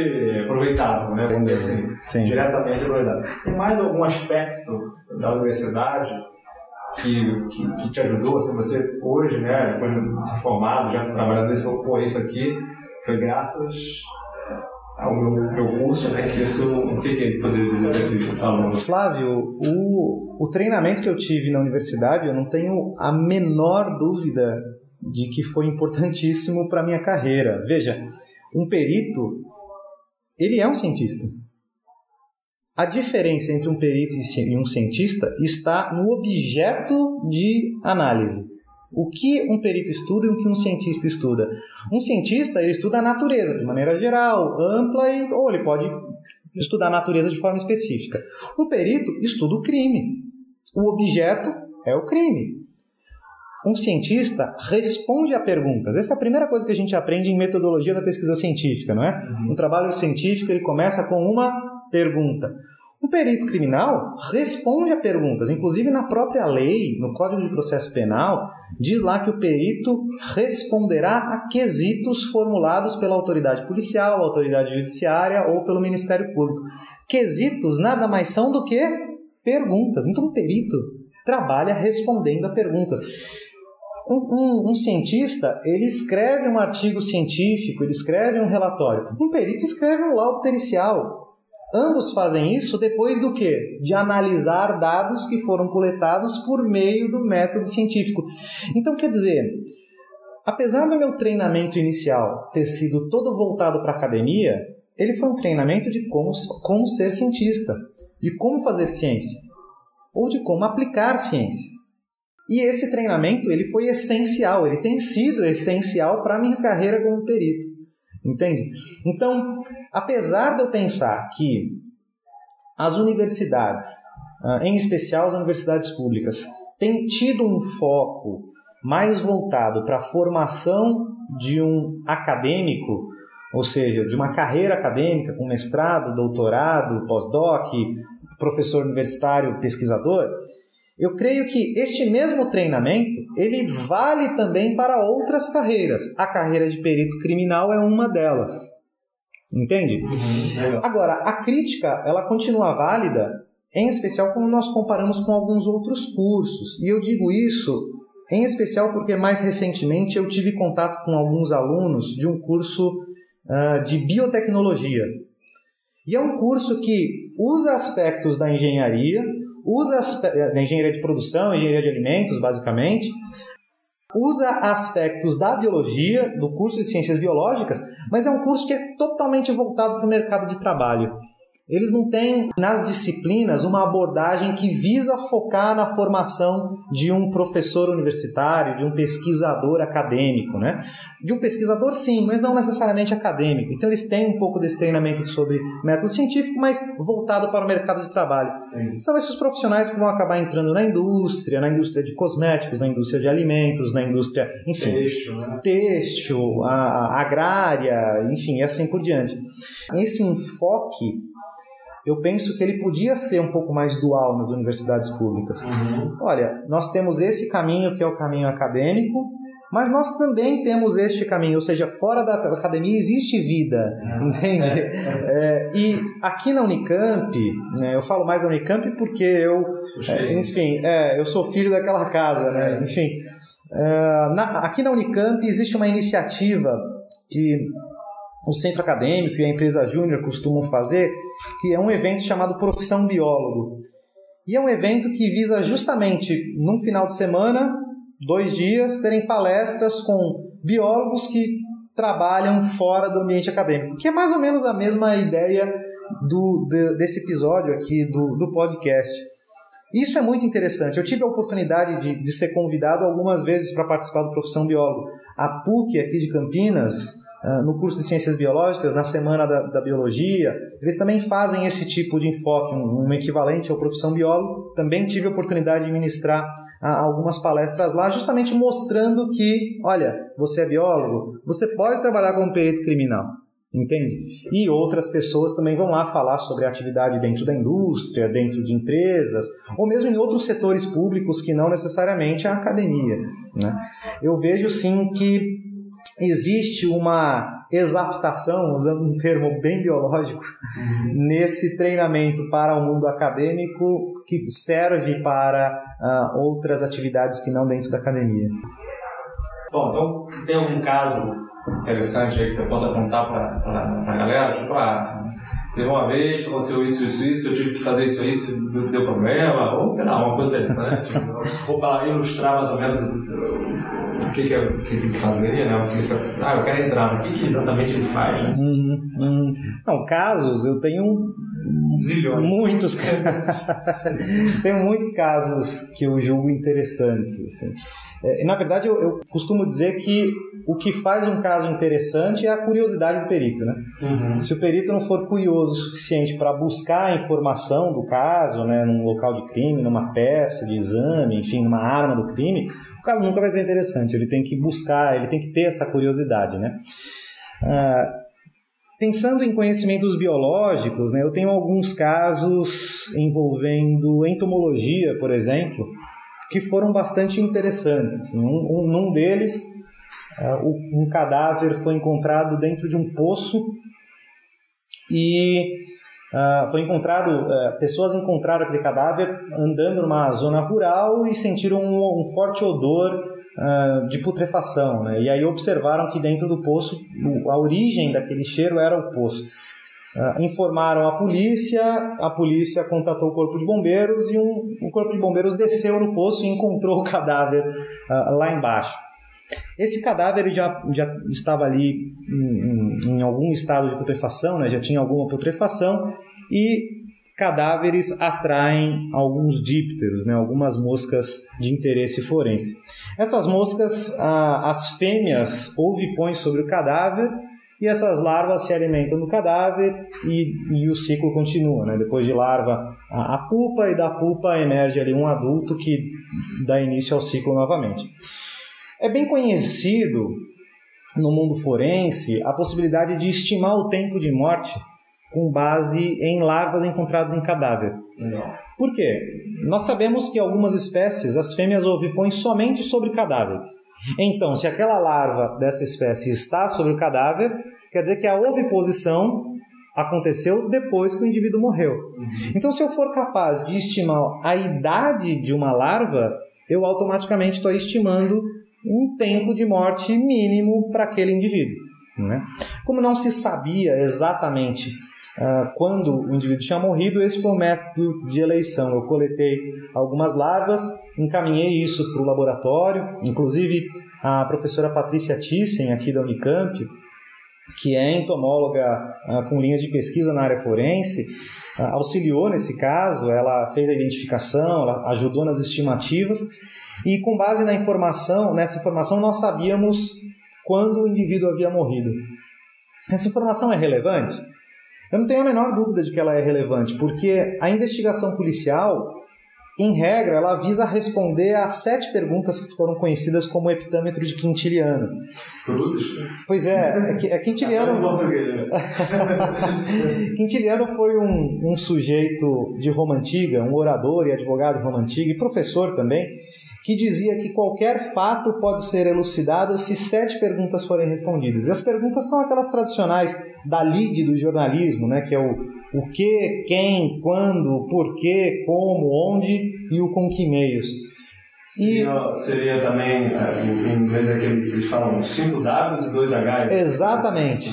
aproveitável, né? Vamos dizer assim, sim. Diretamente aproveitável. Tem mais algum aspecto da universidade que te ajudou? Assim, você hoje, né, depois de ser formado, já trabalhando nesse, isso aqui foi graças ao meu curso, né? Que isso, o que ele poderia dizer desse aluno? Flávio, o treinamento que eu tive na universidade, eu não tenho a menor dúvida de que foi importantíssimo para a minha carreira. Veja, um perito, ele é um cientista. A diferença entre um perito e um cientista está no objeto de análise. O que um perito estuda e o que um cientista estuda? Um cientista, ele estuda a natureza de maneira geral, ampla, ou ele pode estudar a natureza de forma específica. Um perito estuda o crime. O objeto é o crime. Um cientista responde a perguntas. Essa é a primeira coisa que a gente aprende em metodologia da pesquisa científica, não é? Um trabalho científico, ele começa com uma pergunta. Um perito criminal responde a perguntas. Inclusive, na própria lei, no Código de Processo Penal, diz lá que o perito responderá a quesitos formulados pela autoridade policial, autoridade judiciária ou pelo Ministério Público. Quesitos nada mais são do que perguntas. Então, o perito trabalha respondendo a perguntas. Um cientista, ele escreve um artigo científico, ele escreve um relatório. Um perito escreve um laudo pericial. Ambos fazem isso depois do quê? De analisar dados que foram coletados por meio do método científico. Então, quer dizer, apesar do meu treinamento inicial ter sido todo voltado para a academia, ele foi um treinamento de como ser cientista, de como fazer ciência, ou de como aplicar ciência. E esse treinamento ele foi essencial, ele tem sido essencial para a minha carreira como perito. Entende? Então, apesar de eu pensar que as universidades, em especial as universidades públicas, têm tido um foco mais voltado para a formação de um acadêmico, ou seja, de uma carreira acadêmica com mestrado, doutorado, pós-doc, professor universitário, pesquisador, eu creio que este mesmo treinamento, ele vale também para outras carreiras. A carreira de perito criminal é uma delas. Entende? Agora, a crítica, ela continua válida, em especial quando nós comparamos com alguns outros cursos. E eu digo isso, em especial porque mais recentemente eu tive contato com alguns alunos de um curso de biotecnologia. E é um curso que usa aspectos da engenharia, da engenharia de produção, engenharia de alimentos, basicamente, usa aspectos da biologia, do curso de ciências biológicas, mas é um curso que é totalmente voltado para o mercado de trabalho. Eles não têm, nas disciplinas, uma abordagem que visa focar na formação de um professor universitário, de um pesquisador acadêmico, né? De um pesquisador, sim, mas não necessariamente acadêmico. Então, eles têm um pouco desse treinamento sobre método científico, mas voltado para o mercado de trabalho. Sim. São esses profissionais que vão acabar entrando na indústria de cosméticos, na indústria de alimentos, na indústria, enfim, têxtil, a agrária, enfim, e assim por diante. Esse enfoque, eu penso que ele podia ser um pouco mais dual nas universidades públicas. Olha, nós temos esse caminho que é o caminho acadêmico, mas nós também temos este caminho, ou seja, fora da academia existe vida, entende? E aqui na Unicamp, né, eu falo mais da Unicamp porque eu sou filho daquela casa, né? Enfim, aqui na Unicamp existe uma iniciativa que o Centro Acadêmico e a empresa Júnior costumam fazer, que é um evento chamado Profissão Biólogo. E é um evento que visa justamente, num final de semana, 2 dias, terem palestras com biólogos que trabalham fora do ambiente acadêmico, que é mais ou menos a mesma ideia desse episódio aqui do podcast. Isso é muito interessante. Eu tive a oportunidade de ser convidado algumas vezes para participar do Profissão Biólogo. A PUC aqui de Campinas, no curso de Ciências Biológicas, na Semana da Biologia, eles também fazem esse tipo de enfoque, um equivalente ao Profissão Biólogo. Também tive a oportunidade de ministrar algumas palestras lá, justamente mostrando que, olha, você é biólogo, você pode trabalhar como perito criminal, entende? E outras pessoas também vão lá falar sobre a atividade dentro da indústria, dentro de empresas, ou mesmo em outros setores públicos que não necessariamente a academia, né? Eu vejo, sim, que existe uma exaptação, usando um termo bem biológico, nesse treinamento para o mundo acadêmico que serve para outras atividades que não dentro da academia. Bom, então, se tem algum caso interessante aí que você possa contar para a galera, tipo, teve uma vez que aconteceu isso, eu tive que fazer isso, deu problema, ou sei lá, uma coisa interessante, ou para ilustrar mais ou menos o que fazeria, né? Eu quero entrar, o que exatamente ele faz, né? Não, casos, eu tenho zilhões. Muitos tenho muitos casos que eu julgo interessantes, assim. Na verdade, eu costumo dizer que o que faz um caso interessante é a curiosidade do perito, né? Se o perito não for curioso o suficiente para buscar a informação do caso, né, num local de crime, numa peça de exame, enfim, numa arma do crime, o caso nunca vai ser interessante. Ele tem que buscar, ele tem que ter essa curiosidade, né? Pensando em conhecimentos biológicos, né, eu tenho alguns casos envolvendo entomologia, por exemplo, que foram bastante interessantes. Assim, num deles, um cadáver foi encontrado dentro de um poço e pessoas encontraram aquele cadáver andando numa zona rural e sentiram um forte odor de putrefação, né? E aí observaram que dentro do poço, a origem daquele cheiro era o poço. Informaram a polícia contatou o corpo de bombeiros e o corpo de bombeiros desceu no poço e encontrou o cadáver lá embaixo. Esse cadáver já estava ali em algum estado de putrefação, né? Já tinha alguma putrefação, e cadáveres atraem alguns dípteros, né? Algumas moscas de interesse forense. Essas moscas, as fêmeas ovipõem sobre o cadáver e essas larvas se alimentam do cadáver e o ciclo continua, né? Depois de larva, a pupa, e da pupa emerge ali um adulto que dá início ao ciclo novamente. É bem conhecido no mundo forense a possibilidade de estimar o tempo de morte com base em larvas encontradas em cadáver. Não. Por quê? Nós sabemos que algumas espécies, as fêmeas ovipõem somente sobre cadáveres. Então, se aquela larva dessa espécie está sobre o cadáver, quer dizer que a oviposição aconteceu depois que o indivíduo morreu. Então, se eu for capaz de estimar a idade de uma larva, eu automaticamente estou estimando um tempo de morte mínimo para aquele indivíduo, né? Como não se sabia exatamente quando o indivíduo tinha morrido, esse foi o método de eleição. Eu coletei algumas larvas, encaminhei isso para o laboratório, inclusive a professora Patrícia Thyssen, aqui da Unicamp, que é entomóloga com linhas de pesquisa na área forense, auxiliou nesse caso, ela fez a identificação, ela ajudou nas estimativas, e com base nessa informação nós sabíamos quando o indivíduo havia morrido. Essa informação é relevante? Eu não tenho a menor dúvida de que ela é relevante, porque a investigação policial, em regra, ela visa responder a 7 perguntas que foram conhecidas como epitâmetro de Quintiliano. Cruzes? Pois é Quintiliano... Quintiliano foi um sujeito de Roma Antiga, um orador e advogado de Roma Antiga e professor também, que dizia que qualquer fato pode ser elucidado se 7 perguntas forem respondidas. E as perguntas são aquelas tradicionais da lide do jornalismo, né? Que é o que, quem, quando, porquê, como, onde e o com que meios. Seria também, em inglês, aquele que eles falam 5 Ws e 2 Hs. Exatamente.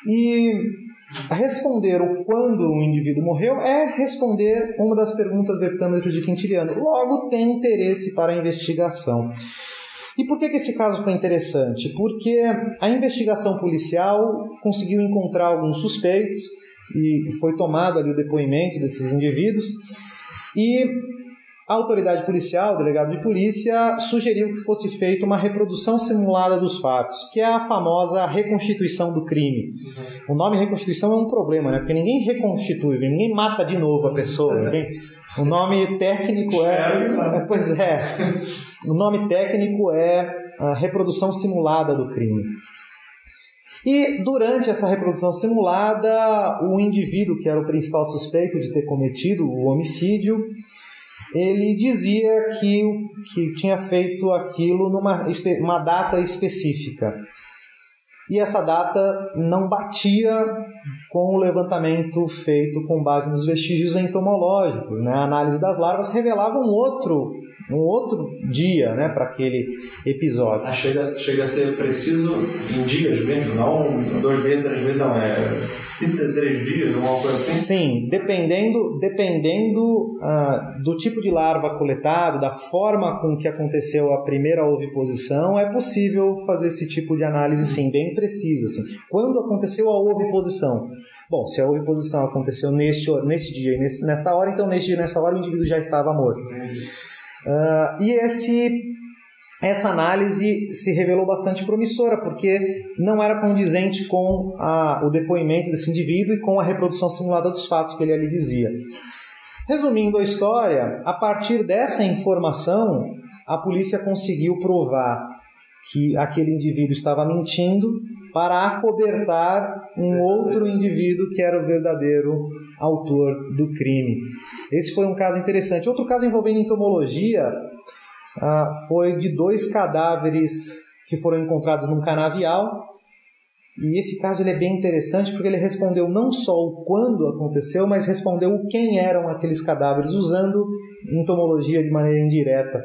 E responder o quando o indivíduo morreu é responder uma das perguntas do epitâmetro de Quintiliano. Logo, tem interesse para a investigação. E por que esse caso foi interessante? Porque a investigação policial conseguiu encontrar alguns suspeitos e foi tomado ali o depoimento desses indivíduos, e a autoridade policial, o delegado de polícia, sugeriu que fosse feita uma reprodução simulada dos fatos, que é a famosa reconstituição do crime. O nome reconstituição é um problema, né? Porque ninguém reconstitui, ninguém mata de novo a pessoa. O nome técnico o nome técnico é a reprodução simulada do crime. E durante essa reprodução simulada, o indivíduo, que era o principal suspeito de ter cometido o homicídio, ele dizia que tinha feito aquilo numa data específica. E essa data não batia com o levantamento feito com base nos vestígios entomológicos, né? A análise das larvas revelava um outro dia, né, para aquele episódio. Chega a ser preciso em dias mesmo, não 2 meses, 3 meses, não, é 33 dias, uma coisa assim? Sim, dependendo do tipo de larva coletado, da forma com que aconteceu a primeira oviposição, é possível fazer esse tipo de análise, sim, bem precisa. Assim. Quando aconteceu a oviposição? Bom, se a oviposição aconteceu neste dia e nesta hora, então neste dia e nessa hora o indivíduo já estava morto. Essa análise se revelou bastante promissora, porque não era condizente com o depoimento desse indivíduo e com a reprodução simulada dos fatos que ele ali dizia. Resumindo a história, a partir dessa informação, a polícia conseguiu provar que aquele indivíduo estava mentindo para acobertar um outro indivíduo que era o verdadeiro autor do crime. Esse foi um caso interessante. Outro caso envolvendo entomologia foi de 2 cadáveres que foram encontrados num canavial. E esse caso ele é bem interessante porque ele respondeu não só o quando aconteceu, mas respondeu o quem eram aqueles cadáveres, usando entomologia de maneira indireta.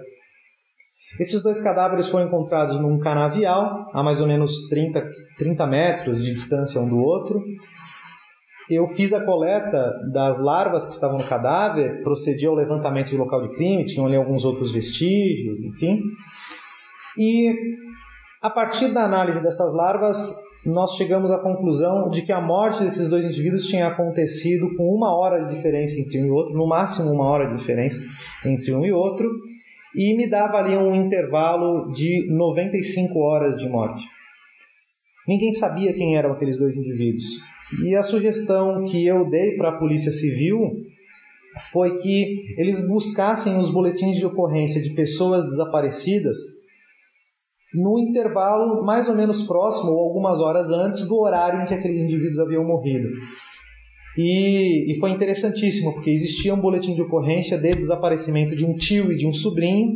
Esses 2 cadáveres foram encontrados num canavial, a mais ou menos 30 metros de distância um do outro. Eu fiz a coleta das larvas que estavam no cadáver, procedi ao levantamento de local de crime, tinham ali alguns outros vestígios, enfim. E a partir da análise dessas larvas, nós chegamos à conclusão de que a morte desses 2 indivíduos tinha acontecido com 1 hora de diferença entre um e outro, no máximo 1 hora de diferença entre um e outro, e me dava ali um intervalo de 95 horas de morte. Ninguém sabia quem eram aqueles 2 indivíduos. E a sugestão que eu dei para a Polícia Civil foi que eles buscassem os boletins de ocorrência de pessoas desaparecidas no intervalo mais ou menos próximo ou algumas horas antes do horário em que aqueles indivíduos haviam morrido. E foi interessantíssimo, porque existia um boletim de ocorrência de desaparecimento de um tio e de um sobrinho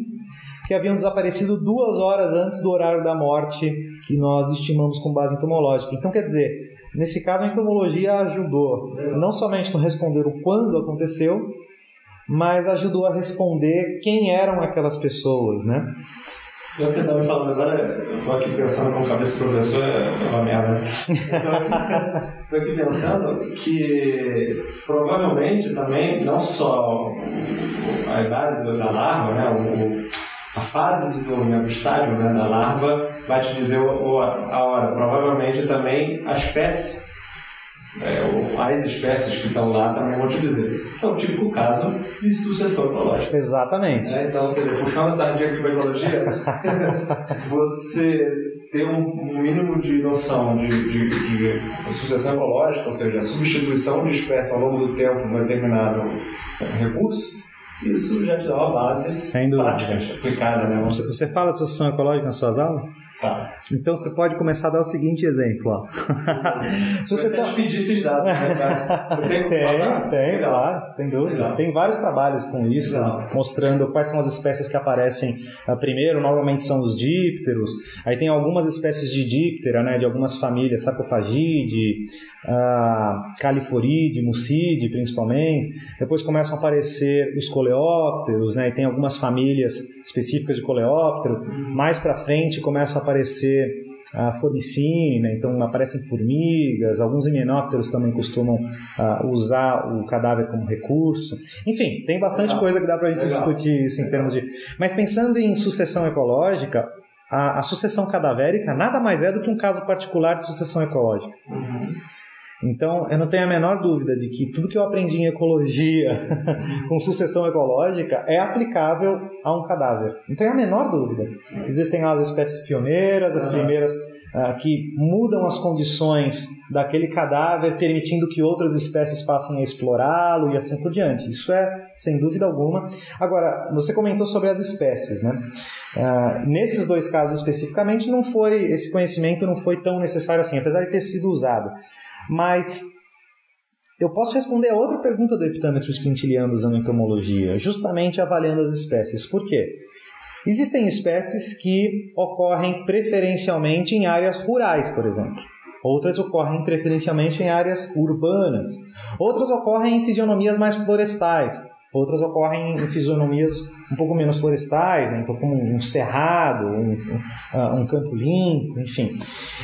que haviam desaparecido 2 horas antes do horário da morte que nós estimamos com base entomológica. Então, quer dizer, nesse caso a entomologia ajudou não somente no responder o quando aconteceu, mas ajudou a responder quem eram aquelas pessoas, né? O que você está me falando agora, eu estou aqui pensando como cabeça de professor, é uma merda. Estou aqui pensando que provavelmente também, não só a idade da larva, né, a fase de desenvolvimento, o estágio, né, da larva, vai te dizer a hora. Provavelmente também a espécie, as espécies que estão lá também vão te dizer, que é o típico caso de sucessão ecológica. Exatamente. Então, quer dizer, puxando a sardinha aqui para a ecologia, você ter um mínimo de noção de sucessão ecológica, ou seja, a substituição de espécie ao longo do tempo de um determinado recurso, isso já te dá uma base prática, aplicada, né? Você fala de sucessão ecológica nas suas aulas? Fala. Então você pode começar a dar o seguinte exemplo. Ó. Sucessão... Você pedir esses dados, né? Você tem como passar? Tem, claro, sem dúvida. Legal. Tem vários trabalhos com isso, mostrando quais são as espécies que aparecem primeiro. Normalmente são os dípteros. Aí tem algumas espécies de díptera, né? De algumas famílias, Sarcophagidae, Califoridae, Mucidae, principalmente. Depois começam a aparecer os coleópteros, né? E tem algumas famílias específicas de coleóptero. Mais para frente começa a aparecer a formicine, né? Então aparecem formigas, alguns himenópteros também costumam usar o cadáver como recurso. Enfim, tem bastante coisa que dá para a gente discutir isso em termos de... Mas pensando em sucessão ecológica, a sucessão cadavérica nada mais é do que um caso particular de sucessão ecológica. Então, eu não tenho a menor dúvida de que tudo que eu aprendi em ecologia com sucessão ecológica é aplicável a um cadáver. Não tenho a menor dúvida. Existem as espécies pioneiras, as primeiras que mudam as condições daquele cadáver, permitindo que outras espécies passem a explorá-lo e assim por diante. Isso é, sem dúvida alguma. Agora, você comentou sobre as espécies, né? Nesses 2 casos especificamente, esse conhecimento não foi tão necessário assim, apesar de ter sido usado. Mas eu posso responder a outra pergunta do epitâmetro de quintiliano usando entomologia, justamente avaliando as espécies. Por quê? Existem espécies que ocorrem preferencialmente em áreas rurais, por exemplo. Outras ocorrem preferencialmente em áreas urbanas. Outras ocorrem em fisionomias mais florestais. Outras ocorrem em fisionomias um pouco menos florestais, né? Então como um cerrado, um campo limpo, enfim.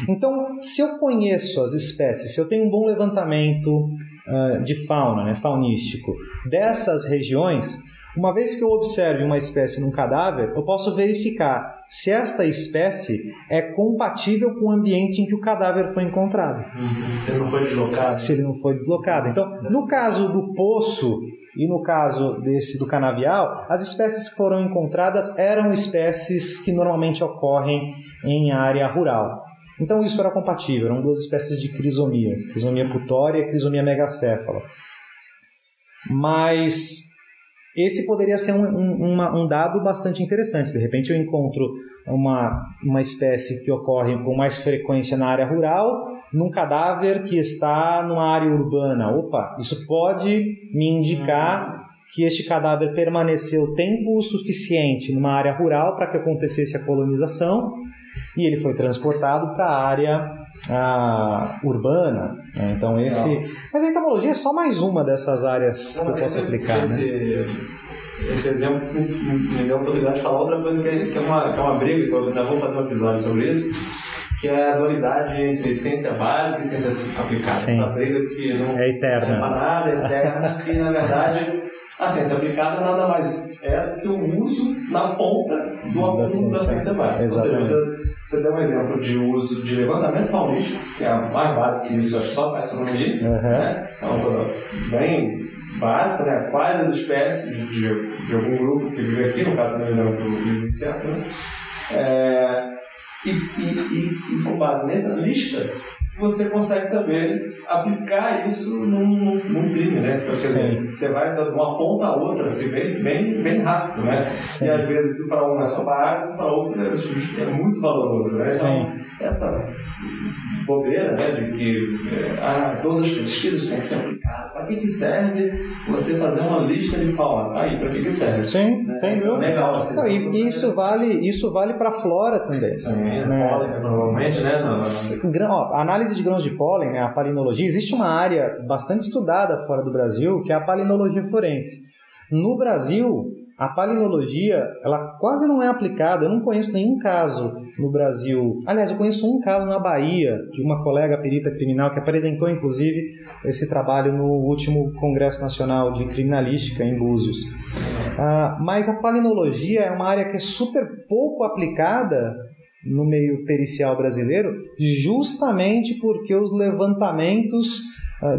Então, se eu conheço as espécies, se eu tenho um bom levantamento de fauna, né, faunístico, dessas regiões, uma vez que eu observe uma espécie num cadáver, eu posso verificar se esta espécie é compatível com o ambiente em que o cadáver foi encontrado. Se ele não foi deslocado. Se ele não foi deslocado. Então, no caso do poço e no caso do canavial, as espécies que foram encontradas eram espécies que normalmente ocorrem em área rural. Então isso era compatível, eram 2 espécies de crisomia putória e crisomia megacéfala. Mas esse poderia ser um dado bastante interessante. De repente eu encontro uma espécie que ocorre com mais frequência na área rural, num cadáver que está numa área urbana. Opa, isso pode me indicar que este cadáver permaneceu tempo suficiente numa área rural para que acontecesse a colonização e ele foi transportado para a área urbana. Então mas a entomologia é só mais uma dessas áreas que eu posso aplicar. Esse exemplo me deu a oportunidade de falar outra coisa que é uma briga, que eu ainda vou fazer um episódio sobre isso, que é a dualidade entre ciência básica e ciência aplicada. Sim. Essa briga que não é eterna. É eterna, que na verdade a ciência aplicada nada mais é do que o uso na ponta do acúmulo da ciência básica. Exatamente. Ou seja, você deu um exemplo de uso de levantamento faunístico, que é a mais básica que isso, acho que só a taxonomia, né? É uma coisa bem básica, né? Quais as espécies de algum grupo que vive aqui, no caso, do exemplo do inseto, né? E com base nessa lista, você consegue saber aplicar isso num crime, né? Então, você vai de uma ponta a outra, assim, bem rápido, né? Sim. E às vezes para um é só básico, para outro é muito valoroso, né? Então, essa bobeira, né, de que todas as pesquisas têm que ser aplicadas. Para que serve você fazer uma lista de fauna? Tá aí, para que serve? Sim, né? Sem dúvida. Legal. E isso vale para a flora também. Sim, né? Pólen, provavelmente, né? A análise de grãos de pólen, né, a palinologia, existe uma área bastante estudada fora do Brasil, que é a palinologia forense. No Brasil, a palinologia, ela quase não é aplicada. Eu não conheço nenhum caso no Brasil. Aliás, eu conheço um caso na Bahia, de uma colega perita criminal que apresentou, inclusive, esse trabalho no último Congresso Nacional de Criminalística em Búzios. Mas a palinologia é uma área que é super pouco aplicada no meio pericial brasileiro, justamente porque os levantamentos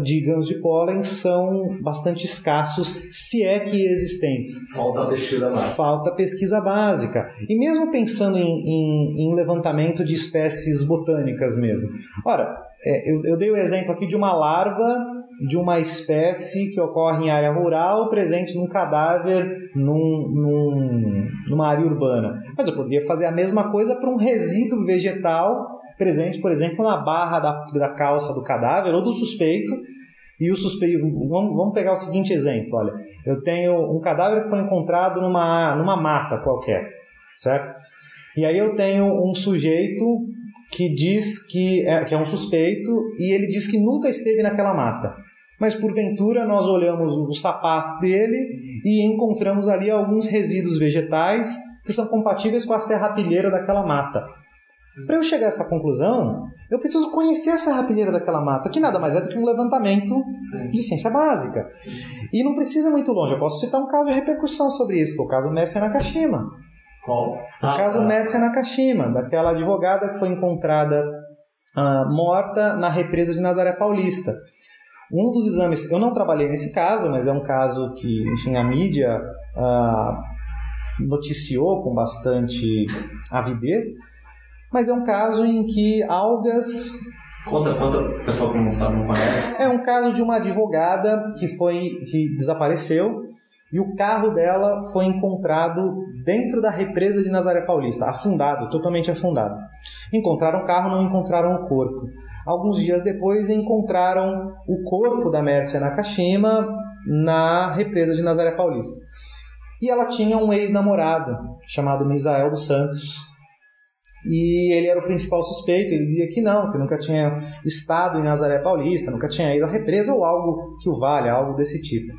de grãos de pólen são bastante escassos, se é que existentes. Falta pesquisa básica. E mesmo pensando em levantamento de espécies botânicas mesmo. Ora, eu dei o exemplo aqui de uma larva de uma espécie que ocorre em área rural, presente num cadáver numa área urbana. Mas eu poderia fazer a mesma coisa para um resíduo vegetal presente, por exemplo, na barra da calça do cadáver ou do suspeito. E o suspeito, vamos pegar o seguinte exemplo, olha, eu tenho um cadáver que foi encontrado numa mata qualquer, certo? E aí eu tenho um sujeito que diz que é um suspeito e ele diz que nunca esteve naquela mata. Mas porventura nós olhamos o sapato dele e encontramos ali alguns resíduos vegetais que são compatíveis com a serrapilheira daquela mata. Para eu chegar a essa conclusão, eu preciso conhecer a serrapilheira daquela mata, que nada mais é do que um levantamento de ciência básica. E não precisa ir muito longe. Eu posso citar um caso de repercussão sobre isso, que é o caso Mércia Nakashima. Qual? O caso Mércia Nakashima, daquela advogada que foi encontrada morta na represa de Nazaré Paulista. Um dos exames, eu não trabalhei nesse caso, mas é um caso que, enfim, a mídia noticiou com bastante avidez. Mas é um caso em que algas... Conta o pessoal que não sabe, não conhece. É um caso de uma advogada que desapareceu e o carro dela foi encontrado dentro da represa de Nazaré Paulista, afundado, totalmente afundado. Encontraram o carro, não encontraram o corpo. Alguns dias depois encontraram o corpo da Mércia Nakashima na represa de Nazaré Paulista. E ela tinha um ex-namorado chamado Misael dos Santos. E ele era o principal suspeito. Ele dizia que não, que nunca tinha estado em Nazaré Paulista, nunca tinha ido à represa ou algo que o valha, algo desse tipo.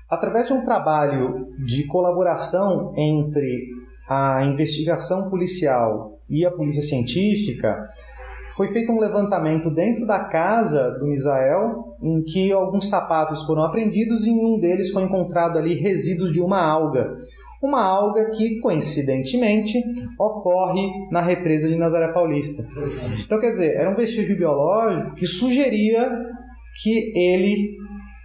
Através de um trabalho de colaboração entre a investigação policial e a polícia científica, foi feito um levantamento dentro da casa do Misael, em que alguns sapatos foram apreendidos e em um deles foi encontrado ali resíduos de uma alga. Uma alga que, coincidentemente, ocorre na represa de Nazaré Paulista. Então, quer dizer, era um vestígio biológico que sugeria que ele,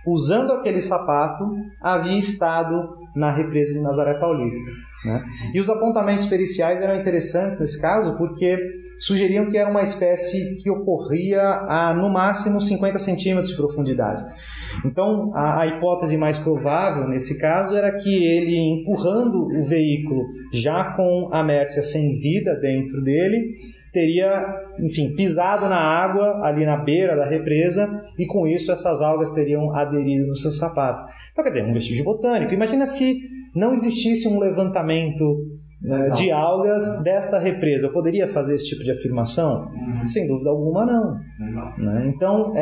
usando aquele sapato, havia estado na represa de Nazaré Paulista. né? E os apontamentos periciais eram interessantes nesse caso porque sugeriam que era uma espécie que ocorria a, no máximo, 50 centímetros de profundidade. Então, a hipótese mais provável nesse caso era que ele, empurrando o veículo já com a Mércia sem vida dentro dele, teria, enfim, pisado na água ali na beira da represa e com isso essas algas teriam aderido no seu sapato. Então, quer dizer, um vestígio botânico. Imagina se não existisse um levantamento de algas desta represa. Eu poderia fazer esse tipo de afirmação? Sem dúvida alguma, não. Né? Então,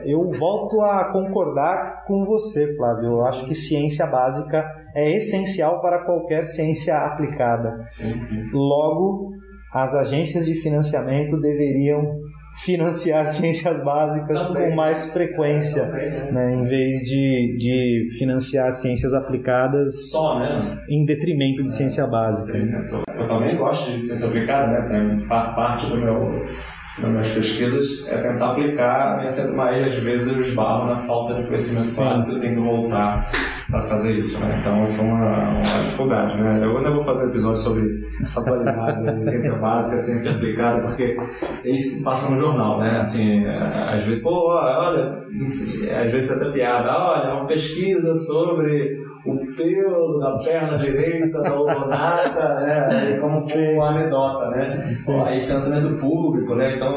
eu volto a concordar com você, Flávio. Eu acho que ciência básica é essencial para qualquer ciência aplicada. Sim. Logo, as agências de financiamento deveriam financiar ciências básicas com mais frequência, né, em vez de financiar ciências aplicadas só, né, em detrimento de ciência básica. Eu também gosto de ciência aplicada, né? Parte das minhas pesquisas é tentar aplicar, mas às vezes eu esbarro na falta de conhecimento básico e eu tenho que voltar para fazer isso, né? Então, essa é uma dificuldade, né? Eu ainda vou fazer um episódio sobre essa dualidade de ciência básica, ciência aplicada, porque é isso que passa no jornal, né? Assim, às vezes, olha, às vezes até piada, olha, uma pesquisa sobre o pelo da perna direita da odonata, né? Como foi uma anedota, né? Aí financiamento público, né? Então,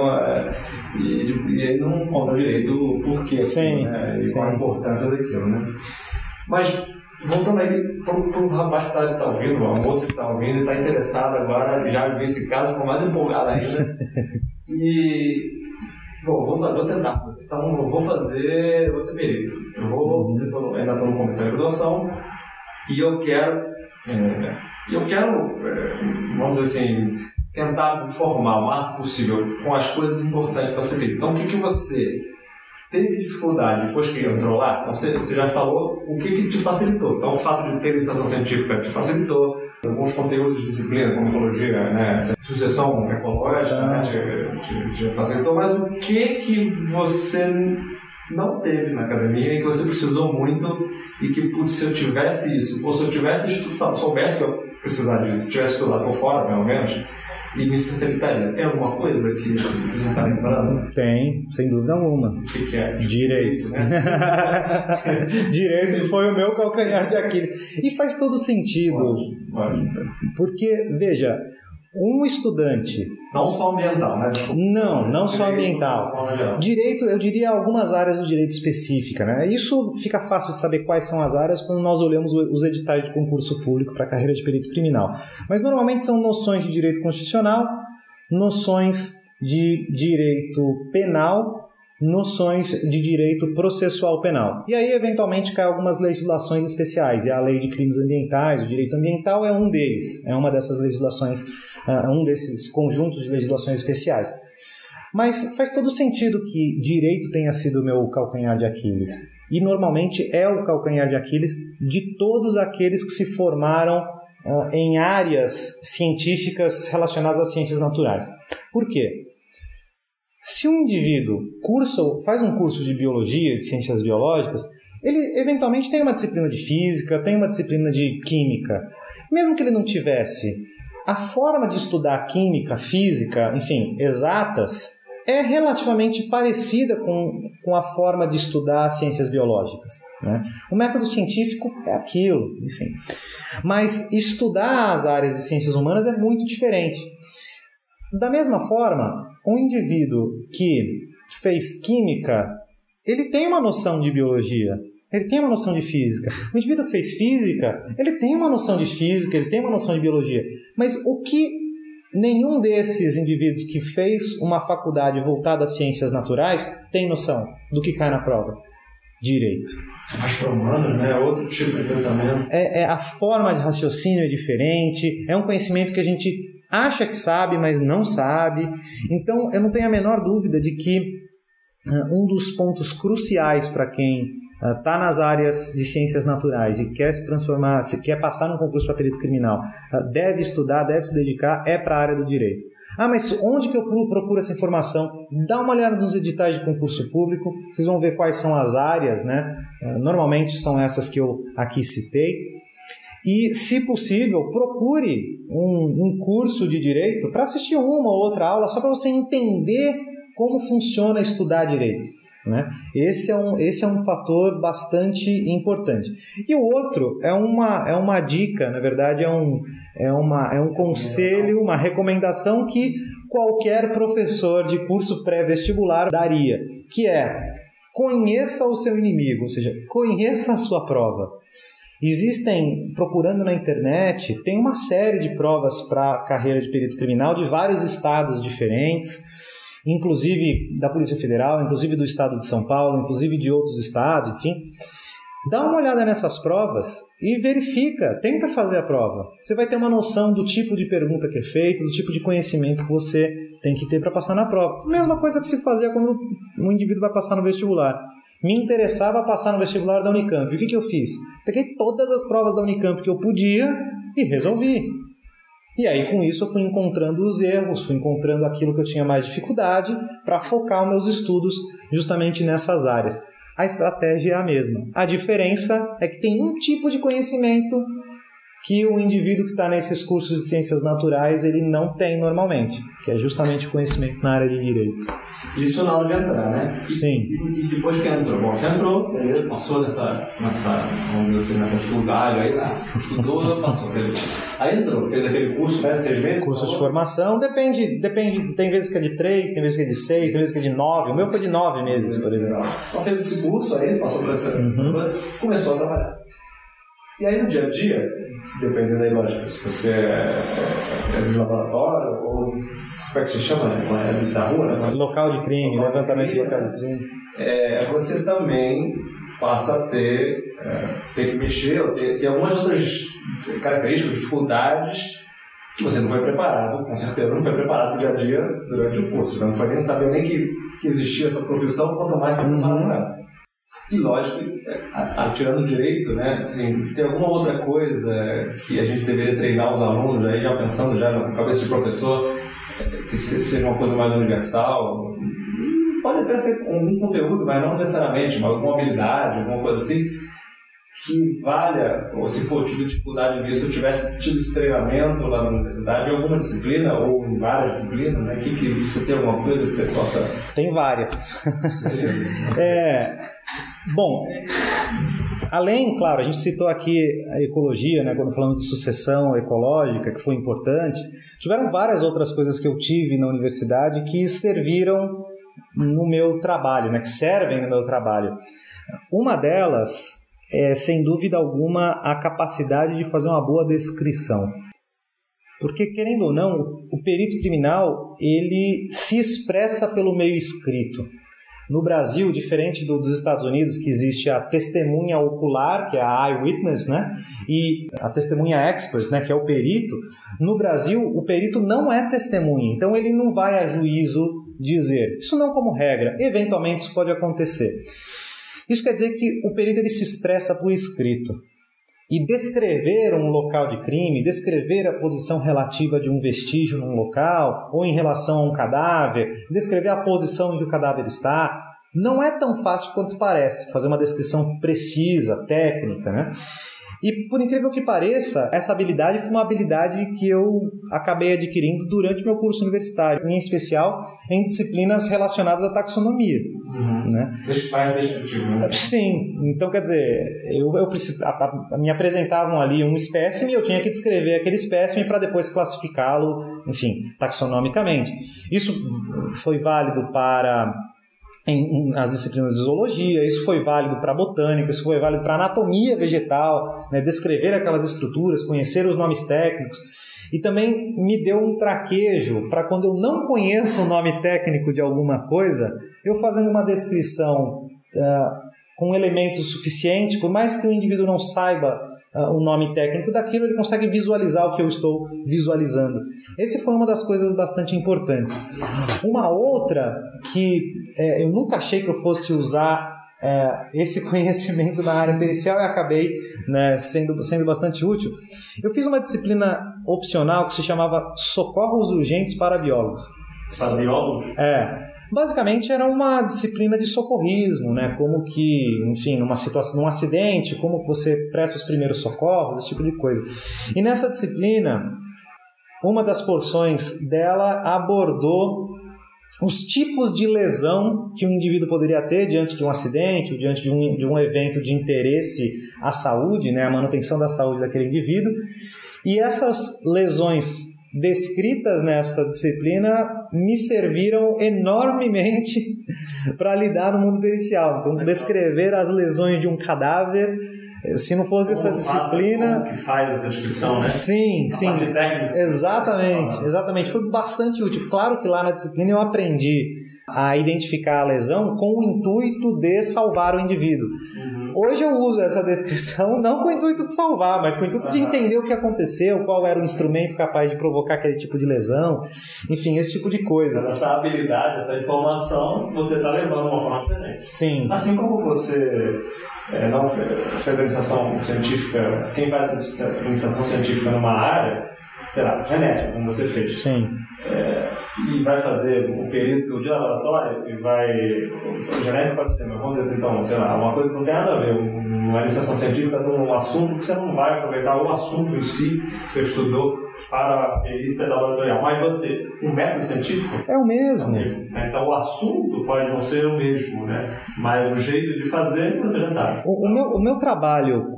e aí não conta direito o porquê, né? E qual a importância daquilo, né? Mas, voltando aí pro rapaz que está ouvindo, a moça que está ouvindo e está interessada agora, já vi esse caso, ficou mais empolgada ainda. E, bom, vou tentar fazer. Então, eu vou ser perito. Ainda estou no começo da graduação e eu quero, vamos dizer assim, tentar informar o máximo possível com as coisas importantes para ser perito. Então, o que você teve dificuldade depois que entrou lá? Então, você já falou o que te facilitou. Então, o fato de ter iniciação científica te facilitou. Alguns conteúdos de disciplina, como ecologia, né, sucessão ecológica, né, te facilitou. Mas o que você não teve na academia e que você precisou muito e que, putz, se eu tivesse isso, ou se eu tivesse soubesse que eu precisava disso, tivesse estudado por fora, pelo menos, e me facilitaria. Tem alguma coisa que você está lembrando? Tem, sem dúvida alguma. O que é? Direito. Né? Direito que foi o meu calcanhar de Aquiles. E faz todo sentido. Pode. Porque, veja, um estudante... Não só ambiental, né? Desculpa. Não só ambiental. Direito, eu diria algumas áreas do direito específica, né? Isso fica fácil de saber quais são as áreas quando nós olhamos os editais de concurso público para a carreira de perito criminal. Mas normalmente são noções de direito constitucional, noções de direito penal, noções de direito processual penal. E aí, eventualmente, cai algumas legislações especiais. E a lei de crimes ambientais, o direito ambiental é um deles. É uma dessas legislações, um desses conjuntos de legislações especiais. Mas faz todo sentido que direito tenha sido o meu calcanhar de Aquiles. E, normalmente, é o calcanhar de Aquiles de todos aqueles que se formaram em áreas científicas relacionadas às ciências naturais. Por quê? Se um indivíduo faz um curso de biologia, de ciências biológicas, ele eventualmente tem uma disciplina de física, tem uma disciplina de química. Mesmo que ele não tivesse, a forma de estudar química, física, enfim, exatas, é relativamente parecida com a forma de estudar ciências biológicas, né? O método científico é aquilo, enfim. Mas estudar as áreas de ciências humanas é muito diferente. Da mesma forma, um indivíduo que fez química, ele tem uma noção de biologia, ele tem uma noção de física. O indivíduo que fez física, ele tem uma noção de física, ele tem uma noção de biologia. Mas o que nenhum desses indivíduos que fez uma faculdade voltada às ciências naturais tem noção do que cai na prova? Direito. É mais para humanos, né? Outro tipo de pensamento. A forma de raciocínio é diferente, é um conhecimento que a gente acha que sabe, mas não sabe. Então, eu não tenho a menor dúvida de que um dos pontos cruciais para quem está nas áreas de ciências naturais e quer se transformar, se quer passar num concurso para perito criminal, deve estudar, deve se dedicar, é para a área do direito. Mas onde que eu procuro essa informação? Dá uma olhada nos editais de concurso público, vocês vão ver quais são as áreas, né? Normalmente são essas que eu aqui citei. E, se possível, procure um curso de direito para assistir uma ou outra aula, só para você entender como funciona estudar direito, né? Esse é um fator bastante importante. E o outro é uma dica, na verdade é um conselho, uma recomendação que qualquer professor de curso pré-vestibular daria, que é: conheça o seu inimigo, ou seja, conheça a sua prova. Existem, procurando na internet, tem uma série de provas para a carreira de perito criminal de vários estados diferentes, inclusive da Polícia Federal, inclusive do estado de São Paulo, inclusive de outros estados, enfim. Dá uma olhada nessas provas e verifica, tenta fazer a prova. Você vai ter uma noção do tipo de pergunta que é feita, do tipo de conhecimento que você tem que ter para passar na prova. Mesma coisa que se fazia quando um indivíduo vai passar no vestibular. Me interessava passar no vestibular da Unicamp. E o que eu fiz? Peguei todas as provas da Unicamp que eu podia e resolvi. E aí, com isso, eu fui encontrando os erros, fui encontrando aquilo que eu tinha mais dificuldade para focar os meus estudos justamente nessas áreas. A estratégia é a mesma. A diferença é que tem um tipo de conhecimento que o indivíduo que está nesses cursos de ciências naturais ele não tem normalmente, que é justamente o conhecimento na área de direito. Isso na hora de entrar, né? Sim. E depois que entrou? Bom, você entrou, beleza, passou nessa vamos dizer assim, nessa dificuldade, aí estudou, passou, beleza. Aí entrou, fez aquele curso, né, 6 meses? Curso de formação, depende, tem vezes que é de 3, tem vezes que é de 6, tem vezes que é de 9, o meu foi de 9 meses, por exemplo. Então fez esse curso, aí passou por essa começou a trabalhar. E aí no dia a dia, dependendo aí, lógico, se você é de laboratório ou como é que se chama, né? É da rua, né? Local de crime, levantamento de local de crime. Você também passa a ter que mexer, ou ter algumas outras características, dificuldades que você não foi preparado, com certeza não foi preparado no dia a dia durante o curso. Não foi nem saber nem que existia essa profissão, quanto mais você preparado para ela. E lógico, tirando o direito, né, assim, tem alguma outra coisa que a gente deveria treinar os alunos, aí já pensando já na cabeça de professor, que seja uma coisa mais universal? Pode até ser algum conteúdo, mas não necessariamente, mas alguma habilidade, alguma coisa assim, que valha, ou se for tive dificuldade nisso, eu tivesse tido esse treinamento lá na universidade, em alguma disciplina, ou em várias disciplinas, né, que você tem alguma coisa que você possa... Tem várias. Bom, além, claro, a gente citou aqui a ecologia, né, quando falamos de sucessão ecológica, que foi importante, tiveram várias outras coisas que eu tive na universidade que serviram no meu trabalho, né, que servem no meu trabalho. Uma delas é, sem dúvida alguma, a capacidade de fazer uma boa descrição. Porque, querendo ou não, o perito criminal ele se expressa pelo meio escrito. No Brasil, diferente dos Estados Unidos, que existe a testemunha ocular, que é a eyewitness, né? E a testemunha expert, né? Que é o perito. No Brasil, o perito não é testemunha, então ele não vai a juízo dizer. Isso não como regra, eventualmente isso pode acontecer. Isso quer dizer que o perito ele se expressa por escrito. E descrever um local de crime, descrever a posição relativa de um vestígio num local, ou em relação a um cadáver, descrever a posição em que o cadáver está, não é tão fácil quanto parece, fazer uma descrição precisa, técnica, né? E, por incrível que pareça, essa habilidade foi uma habilidade que eu acabei adquirindo durante meu curso universitário, em especial em disciplinas relacionadas à taxonomia. Né? Mais descritivo, né? Sim, então quer dizer, me apresentavam ali um espécime e eu tinha que descrever aquele espécime para depois classificá-lo, enfim, taxonomicamente. Isso foi válido para as disciplinas de zoologia, isso foi válido para botânica, isso foi válido para anatomia vegetal, né? Descrever aquelas estruturas, conhecer os nomes técnicos. E também me deu um traquejo para quando eu não conheço o nome técnico de alguma coisa, eu fazendo uma descrição com elementos o suficiente, por mais que o indivíduo não saiba o nome técnico daquilo, ele consegue visualizar o que eu estou visualizando. Essa foi uma das coisas bastante importantes. Uma outra que eu nunca achei que eu fosse usar esse conhecimento na área pericial e acabei, né, sendo bastante útil. Eu fiz uma disciplina opcional que se chamava Socorros Urgentes para Biólogos. Para biólogos? Basicamente era uma disciplina de socorrismo, né? Como que, enfim, numa situação, num acidente, como que você presta os primeiros socorros, esse tipo de coisa. E nessa disciplina, uma das porções dela abordou os tipos de lesão que um indivíduo poderia ter diante de um acidente, ou diante de um evento de interesse à saúde, né? A manutenção da saúde daquele indivíduo. E essas lesões descritas nessa disciplina me serviram enormemente para lidar no mundo pericial. Então, descrever as lesões de um cadáver, se não fosse essa disciplina... Como que faz essa descrição, né? Sim, sim. Exatamente. Foi bastante útil. Claro que lá na disciplina eu aprendi a identificar a lesão com o intuito de salvar o indivíduo. Hoje eu uso essa descrição não com o intuito de salvar, mas com o intuito de entender o que aconteceu, qual era o instrumento capaz de provocar aquele tipo de lesão, enfim, esse tipo de coisa. Mas essa habilidade, essa informação, você está levando de uma forma diferente. Sim. Assim como você não fez a iniciação científica, quem faz a iniciação científica numa área, sei lá, genética, como você fez. Sim. E vai fazer um perito de laboratório e vai... O genético pode ser, mas vamos dizer assim, então, sei lá, uma coisa que não tem nada a ver, uma iniciação científica de um assunto que você não vai aproveitar o assunto em si que você estudou para a perícia laboratorial. Mas você, o método científico... É o mesmo. Então o assunto pode não ser o mesmo, né? Mas o jeito de fazer, você já sabe. O meu trabalho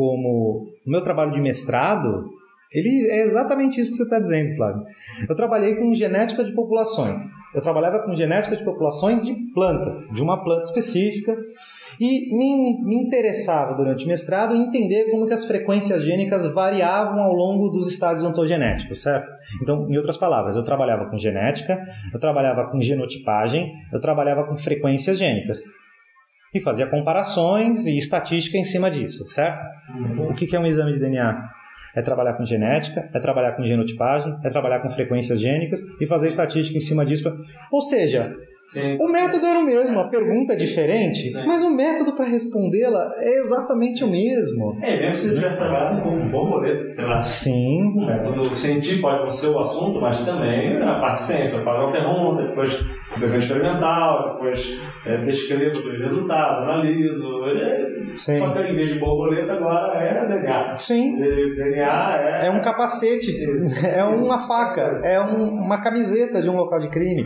de mestrado... Ele é exatamente isso que você está dizendo, Flávio. Eu trabalhei com genética de populações. Eu trabalhava com genética de populações de plantas, de uma planta específica, e me interessava durante o mestrado entender como que as frequências gênicas variavam ao longo dos estádios ontogenéticos, certo? Então, em outras palavras, eu trabalhava com genética, eu trabalhava com genotipagem, eu trabalhava com frequências gênicas. E fazia comparações e estatística em cima disso, certo? O que é um exame de DNA? É trabalhar com genética, é trabalhar com genotipagem, é trabalhar com frequências gênicas e fazer estatística em cima disso. Ou seja, o método era o mesmo, a pergunta é diferente, mas o método para respondê-la é exatamente o mesmo. Mesmo se você tivesse trabalhado com borboleta, sei lá. Sim. O método científico pode não ser o assunto, mas também a parte de ciência. Faz uma pergunta, depois desenho experimental, depois descrevo os resultados, analiso. Sim. Só que em vez de borboleta agora é DNA. Sim. DNA é um capacete, é uma faca, é uma camiseta de um local de crime.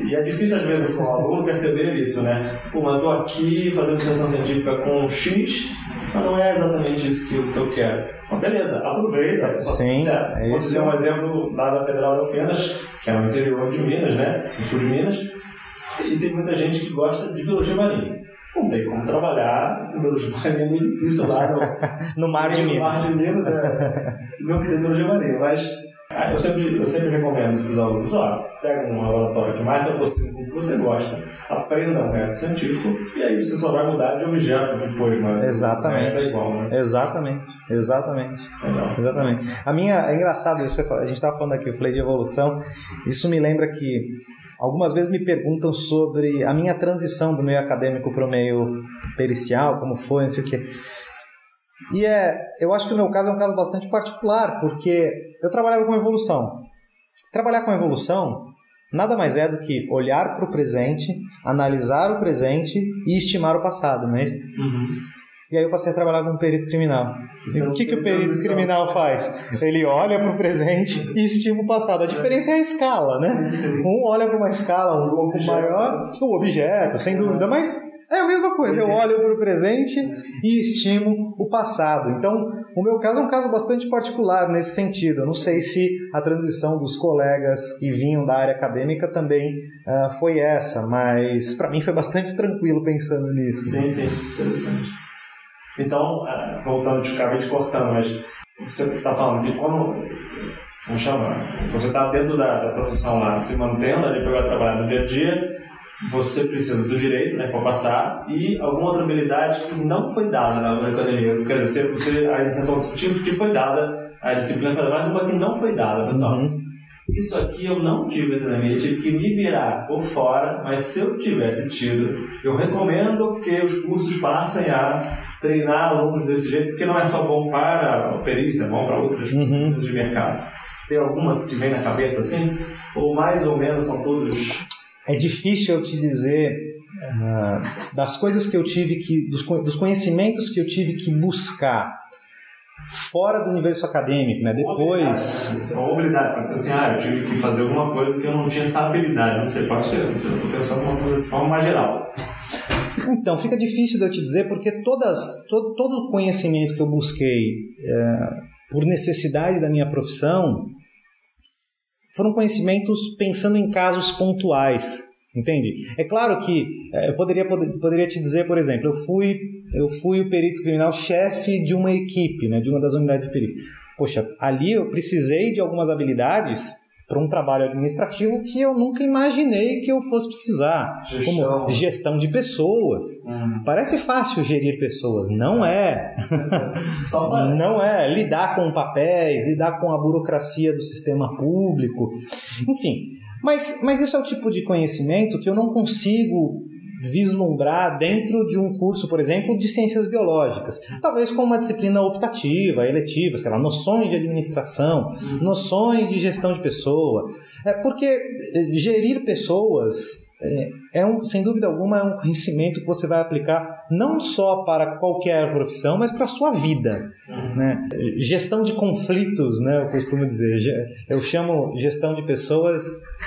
E é difícil às vezes para o aluno perceber isso, né? Pô, mas eu estou aqui fazendo iniciação científica com X, mas não é exatamente isso que eu quero. Mas beleza, aproveita. Sim, vou dizer um exemplo lá da Federal de Alfenas, que é no interior de Minas, né? No sul de Minas, e tem muita gente que gosta de biologia marinha. Não tem como trabalhar com biologia marinha, é meio difícil lá no Mar de Minas. No Mar de Minas não tem biologia marinha, mas eu sempre recomendo para os alunos, pega um laboratório que mais é possível com o que você gosta, aprenda um método científico e aí você só vai mudar de objeto depois, mas exatamente. É igual, né? Exatamente. Legal. Exatamente. É engraçado isso, a gente estava falando aqui, eu falei de evolução, isso me lembra que algumas vezes me perguntam sobre a minha transição do meio acadêmico para o meio pericial, como foi, não sei o quê. E eu acho que o meu caso é um caso bastante particular, porque eu trabalhava com evolução. Trabalhar com evolução nada mais é do que olhar para o presente, analisar o presente e estimar o passado, não é isso? E aí eu passei a trabalhar com um perito criminal. E o que o perito criminal faz? Ele olha para o presente e estima o passado. A diferença é a escala, né? Um olha para uma escala um pouco maior, o objeto, sem dúvida, mas é a mesma coisa. Eu olho para o presente e estimo o passado. Então, o meu caso é um caso bastante particular nesse sentido. Eu não sei se a transição dos colegas que vinham da área acadêmica também foi essa, mas para mim foi bastante tranquilo pensando nisso. Sim, interessante. Então, voltando, acabei te cortando, mas você está falando que vamos chamar, você está dentro da profissão lá, se mantendo ali para trabalhar no dia a dia, você precisa do direito, né, para passar, e alguma outra habilidade que não foi dada na academia. Quer dizer, a iniciação que foi dada, a disciplina foi dada, mas uma que não foi dada, pessoal. Isso aqui eu não tive na academia, eu tive que me virar por fora, mas se eu tivesse tido, eu recomendo que os cursos passem a treinar alunos desse jeito, porque não é só bom para a perícia, é bom para outras disciplinas de mercado. Tem alguma que te vem na cabeça assim? Ou mais ou menos são todos... é difícil eu te dizer das coisas que eu tive dos conhecimentos que eu tive que buscar fora do universo acadêmico, né? Depois... Uma habilidade, pode ser assim, eu tive que fazer alguma coisa que eu não tinha essa habilidade, não sei, pode ser, eu estou pensando de forma mais geral. Então, fica difícil de eu te dizer, porque todo o conhecimento que eu busquei por necessidade da minha profissão foram conhecimentos pensando em casos pontuais, entende? É claro que eu poderia te dizer, por exemplo, eu fui o perito criminal chefe de uma equipe, né, de uma das unidades de perícia. Poxa, ali eu precisei de algumas habilidades para um trabalho administrativo que eu nunca imaginei que eu fosse precisar, como gestão de pessoas. Parece fácil gerir pessoas, não é. Não é. Lidar com papéis, lidar com a burocracia do sistema público, enfim. Mas isso é o tipo de conhecimento que eu não consigo vislumbrar dentro de um curso, por exemplo, de ciências biológicas. Talvez com uma disciplina optativa, eletiva, sei lá, noções de administração, noções de gestão de pessoa. Porque gerir pessoas sem dúvida alguma, é um conhecimento que você vai aplicar não só para qualquer profissão, mas para a sua vida. Né? Gestão de conflitos, né, eu costumo dizer. Eu chamo gestão de pessoas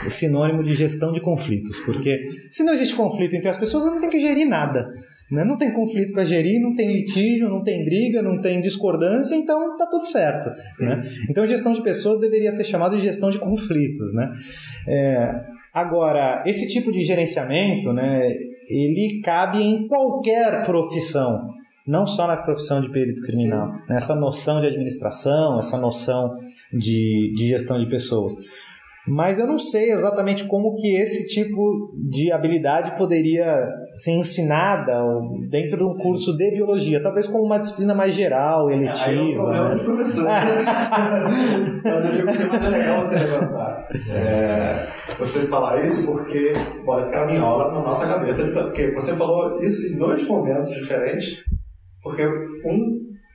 sinônimo de gestão de conflitos, porque se não existe conflito entre as pessoas, não tem que gerir nada. Né? Não tem conflito para gerir, não tem litígio, não tem briga, não tem discordância, então está tudo certo. Né? Então, gestão de pessoas deveria ser chamada de gestão de conflitos. Né? Agora, esse tipo de gerenciamento, né, ele cabe em qualquer profissão, não só na profissão de perito criminal. Né? Essa noção de administração, essa noção de gestão de pessoas. Mas eu não sei exatamente como que esse tipo de habilidade poderia ser ensinada dentro de um curso de biologia, talvez como uma disciplina mais geral, eletiva. Aí é o problema dos professores. Mas eu digo que seria mais legal você levantar. Você falar isso porque pode caminhola na nossa cabeça, porque você falou isso em dois momentos diferentes, porque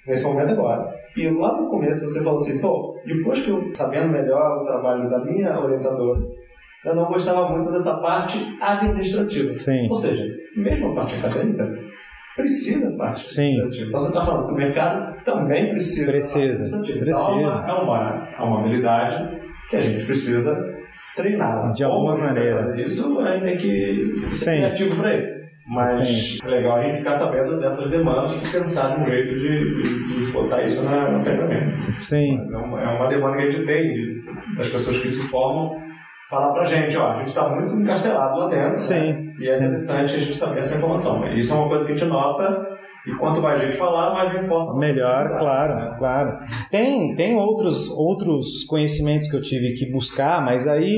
nesse momento agora. E lá no começo você falou assim, depois que eu, sabendo melhor o trabalho da minha orientadora, eu não gostava muito dessa parte administrativa. Sim. Ou seja, mesmo a parte acadêmica precisa da parte administrativa. Então você está falando que o mercado também precisa da parte administrativa. Então é uma habilidade que a gente precisa treinar. De alguma maneira. Fazer isso, a gente tem que ser criativo para isso. Mas é legal a gente ficar sabendo dessas demandas e pensar de um jeito de botar isso no treinamento. Sim. Mas é uma demanda que a gente tem das pessoas que se formam falar pra gente, a gente está muito encastelado lá dentro. Sim. Né? E é interessante a gente saber essa informação. Isso é uma coisa que a gente nota e quanto mais gente falar, mais reforça. Melhor, claro. Tem outros conhecimentos que eu tive que buscar, mas aí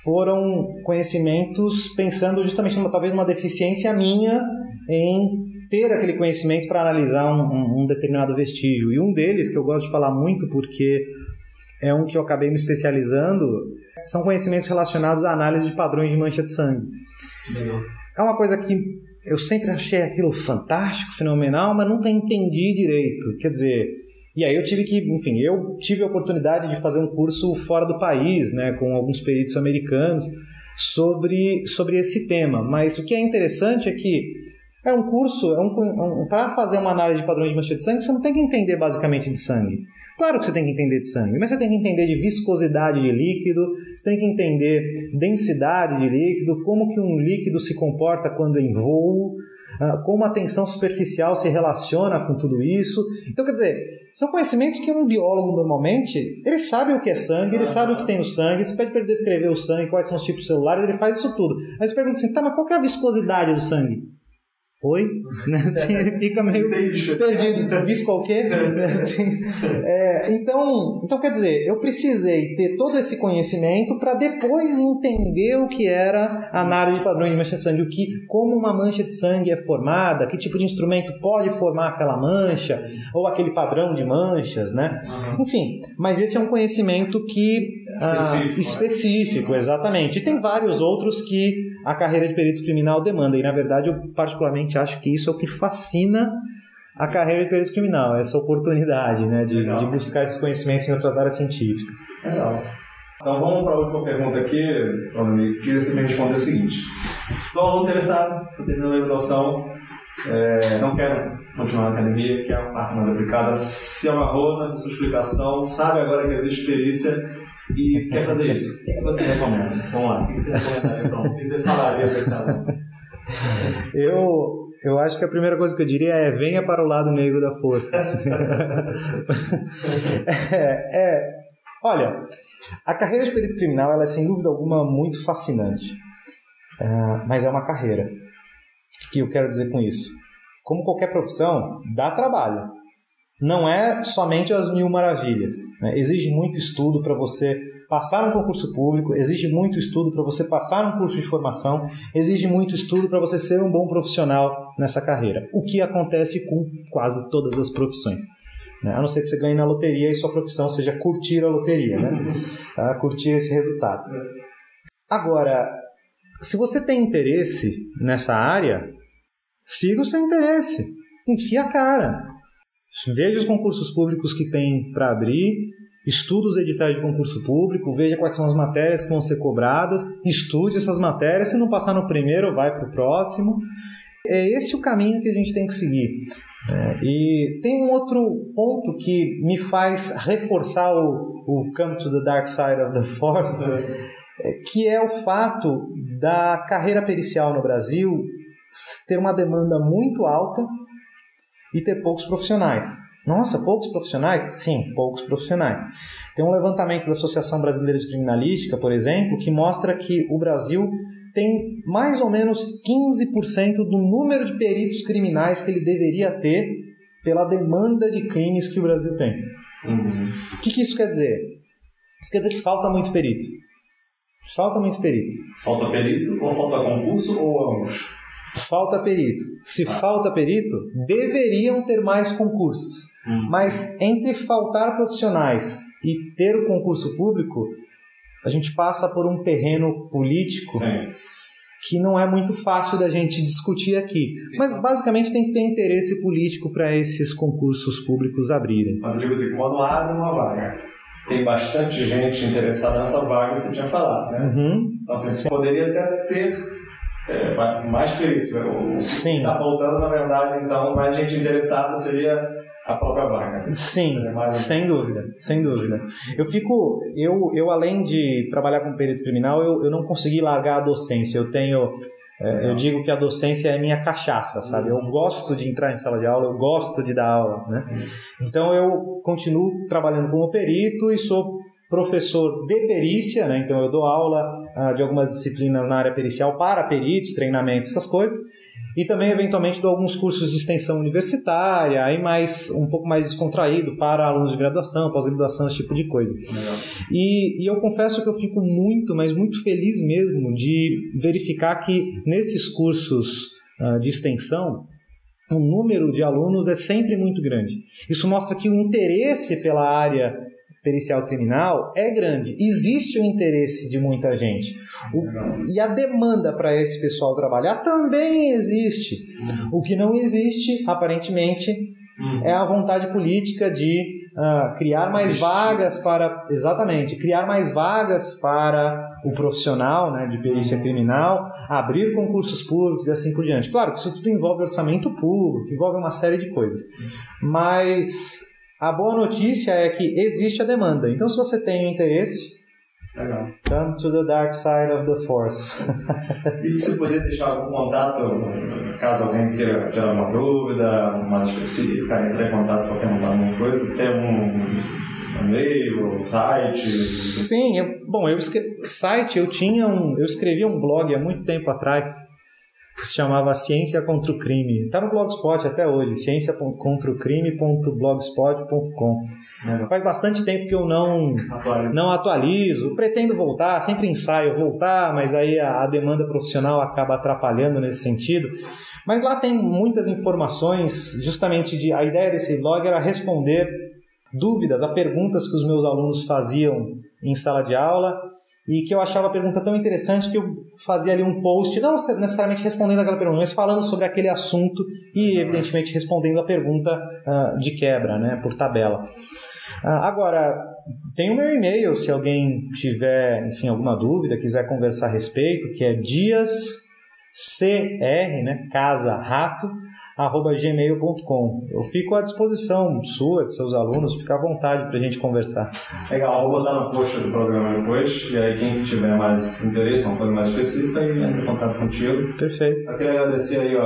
foram conhecimentos pensando justamente talvez uma deficiência minha em ter aquele conhecimento para analisar um determinado vestígio. E um deles, que eu gosto de falar muito porque é um que eu acabei me especializando, são conhecimentos relacionados à análise de padrões de mancha de sangue. É uma coisa que eu sempre achei aquilo fantástico, fenomenal, mas nunca entendi direito. Quer dizer... E aí eu tive a oportunidade de fazer um curso fora do país, né, com alguns peritos americanos, sobre esse tema. Mas o que é interessante é que é um curso, para fazer uma análise de padrões de mancha de sangue, você não tem que entender basicamente de sangue. Claro que você tem que entender de sangue, mas você tem que entender de viscosidade de líquido, você tem que entender densidade de líquido, como que um líquido se comporta quando em voo, como a tensão superficial se relaciona com tudo isso. Então, quer dizer, são conhecimentos que um biólogo normalmente, ele sabe o que é sangue, ele sabe o que tem no sangue, você pede para ele descrever o sangue, quais são os tipos celulares, ele faz isso tudo. Aí você pergunta assim, mas qual que é a viscosidade do sangue? Oi? Assim, ele fica meio perdido. Visco o quê? Assim, então, quer dizer, eu precisei ter todo esse conhecimento para depois entender o que era a análise de padrões de mancha de sangue, como uma mancha de sangue é formada, que tipo de instrumento pode formar aquela mancha, ou aquele padrão de manchas, né? Enfim, mas esse é um conhecimento específico, exatamente. E tem vários outros que a carreira de perito criminal demanda, e na verdade eu particularmente acho que isso é o que fascina a carreira de perito criminal, essa oportunidade, né, de buscar esses conhecimentos em outras áreas científicas. Legal. Então vamos para a última pergunta aqui, Ronald. Queria você me responder o seguinte. Estou aluno interessado, estou terminando a graduação, não quero continuar na academia, quero a parte mais aplicada, se amarrou nessa sua explicação, sabe agora que existe perícia e quer fazer isso. O que você recomenda? Vamos lá, o que você recomendaria? Então, o que você falaria para esse aluno? Eu acho que a primeira coisa que eu diria é venha para o lado negro da força. Olha, a carreira de perito criminal ela é sem dúvida alguma muito fascinante, mas é uma carreira. O que eu quero dizer com isso? Como qualquer profissão, dá trabalho. Não é somente as mil maravilhas, né? Exige muito estudo para você passar um concurso público, exige muito estudo para você passar um curso de formação, exige muito estudo para você ser um bom profissional nessa carreira. O que acontece com quase todas as profissões. A não ser que você ganhe na loteria e sua profissão seja curtir a loteria, né? Curtir esse resultado. Agora, se você tem interesse nessa área, siga o seu interesse, enfia a cara. Veja os concursos públicos que tem para abrir, estude os editais de concurso público, veja quais são as matérias que vão ser cobradas, estude essas matérias, se não passar no primeiro, vai para o próximo. É esse o caminho que a gente tem que seguir. E tem um outro ponto que me faz reforçar o Come to the Dark Side of the Force, que é o fato da carreira pericial no Brasil ter uma demanda muito alta e ter poucos profissionais. Nossa, poucos profissionais? Sim, poucos profissionais. Tem um levantamento da Associação Brasileira de Criminalística, por exemplo, que mostra que o Brasil tem mais ou menos 15% do número de peritos criminais que ele deveria ter pela demanda de crimes que o Brasil tem. O que isso quer dizer? Isso quer dizer que falta muito perito. Falta muito perito. Falta perito ou falta concurso ou ambos? Falta perito. Se falta perito, deveriam ter mais concursos. Mas entre faltar profissionais e ter o concurso público, a gente passa por um terreno político que não é muito fácil da gente discutir aqui. Mas basicamente tem que ter interesse político para esses concursos públicos abrirem. Mas eu digo assim, quando abre uma vaga, tem bastante gente interessada nessa vaga, você tinha falado, né? Então assim, você poderia até ter mais peritos. O que está faltando, na verdade, então, mais gente interessada seria a própria vaga. Sim, sem dúvida, sem dúvida. Eu além de trabalhar como perito criminal, eu não consegui largar a docência. Eu digo que a docência é minha cachaça, sabe? Eu gosto de entrar em sala de aula, eu gosto de dar aula, né? Então eu continuo trabalhando como perito e sou professor de perícia, né? Então eu dou aula de algumas disciplinas na área pericial para peritos, treinamentos, essas coisas. E também, eventualmente, dou alguns cursos de extensão universitária, aí um pouco mais descontraído para alunos de graduação, pós-graduação, esse tipo de coisa. E eu confesso que eu fico muito, mas muito feliz mesmo de verificar que nesses cursos de extensão, o número de alunos é sempre muito grande. Isso mostra que o interesse pela área pericial criminal é grande. Existe o interesse de muita gente. E a demanda para esse pessoal trabalhar também existe. O que não existe, aparentemente, é a vontade política de criar mais vagas para... Exatamente. Criar mais vagas para o profissional, né, de perícia criminal, abrir concursos públicos e assim por diante. Claro que isso tudo envolve orçamento público, envolve uma série de coisas. Mas... a boa notícia é que existe a demanda. Então, se você tem interesse, come to the dark side of the force. E você poderia deixar algum contato, caso alguém queira tirar uma dúvida, mais específica, entrar em contato para perguntar alguma coisa? Tem um e-mail, um site? Sim, eu escrevia um blog há muito tempo atrás, que se chamava Ciência contra o Crime. Está no Blogspot até hoje, cienciacontraocrime.blogspot.com. Faz bastante tempo que eu não atualizo. Pretendo voltar, sempre ensaio voltar, mas aí a demanda profissional acaba atrapalhando nesse sentido. Mas lá tem muitas informações, justamente a ideia desse blog era responder dúvidas a perguntas que os meus alunos faziam em sala de aula, e que eu achava a pergunta tão interessante que eu fazia ali um post, não necessariamente respondendo aquela pergunta, mas falando sobre aquele assunto e, evidentemente, respondendo a pergunta de quebra, né, por tabela. Agora, tem o meu e-mail, se alguém tiver, enfim, alguma dúvida, quiser conversar a respeito, que é diascr, né, casarato@gmail.com. Eu fico à disposição sua, de seus alunos, fica à vontade para a gente conversar. Legal, vou botar no post do programa depois, e aí quem tiver mais interesse, uma coisa mais específica, aí entra em contato contigo. Perfeito. Eu queria agradecer aí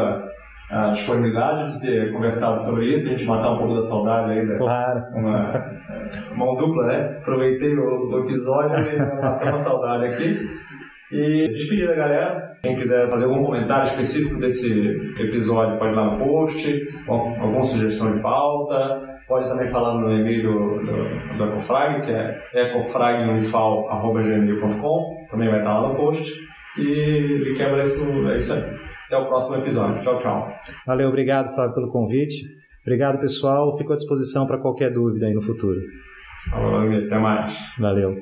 a disponibilidade de ter conversado sobre isso, a gente matar um pouco da saudade aí. Claro. Uma mão dupla, né? Aproveitei o episódio e matei uma saudade aqui. E despedir da galera. Quem quiser fazer algum comentário específico desse episódio pode ir lá no post, alguma sugestão de pauta. Pode também falar no e-mail do Ecofrag, que é ecofragnoinfal@gmail.com. Também vai estar lá no post. E quebra isso, é isso aí. Até o próximo episódio. Tchau, tchau. Valeu, obrigado, Flávio, pelo convite. Obrigado, pessoal. Fico à disposição para qualquer dúvida aí no futuro. Falou, até mais. Valeu.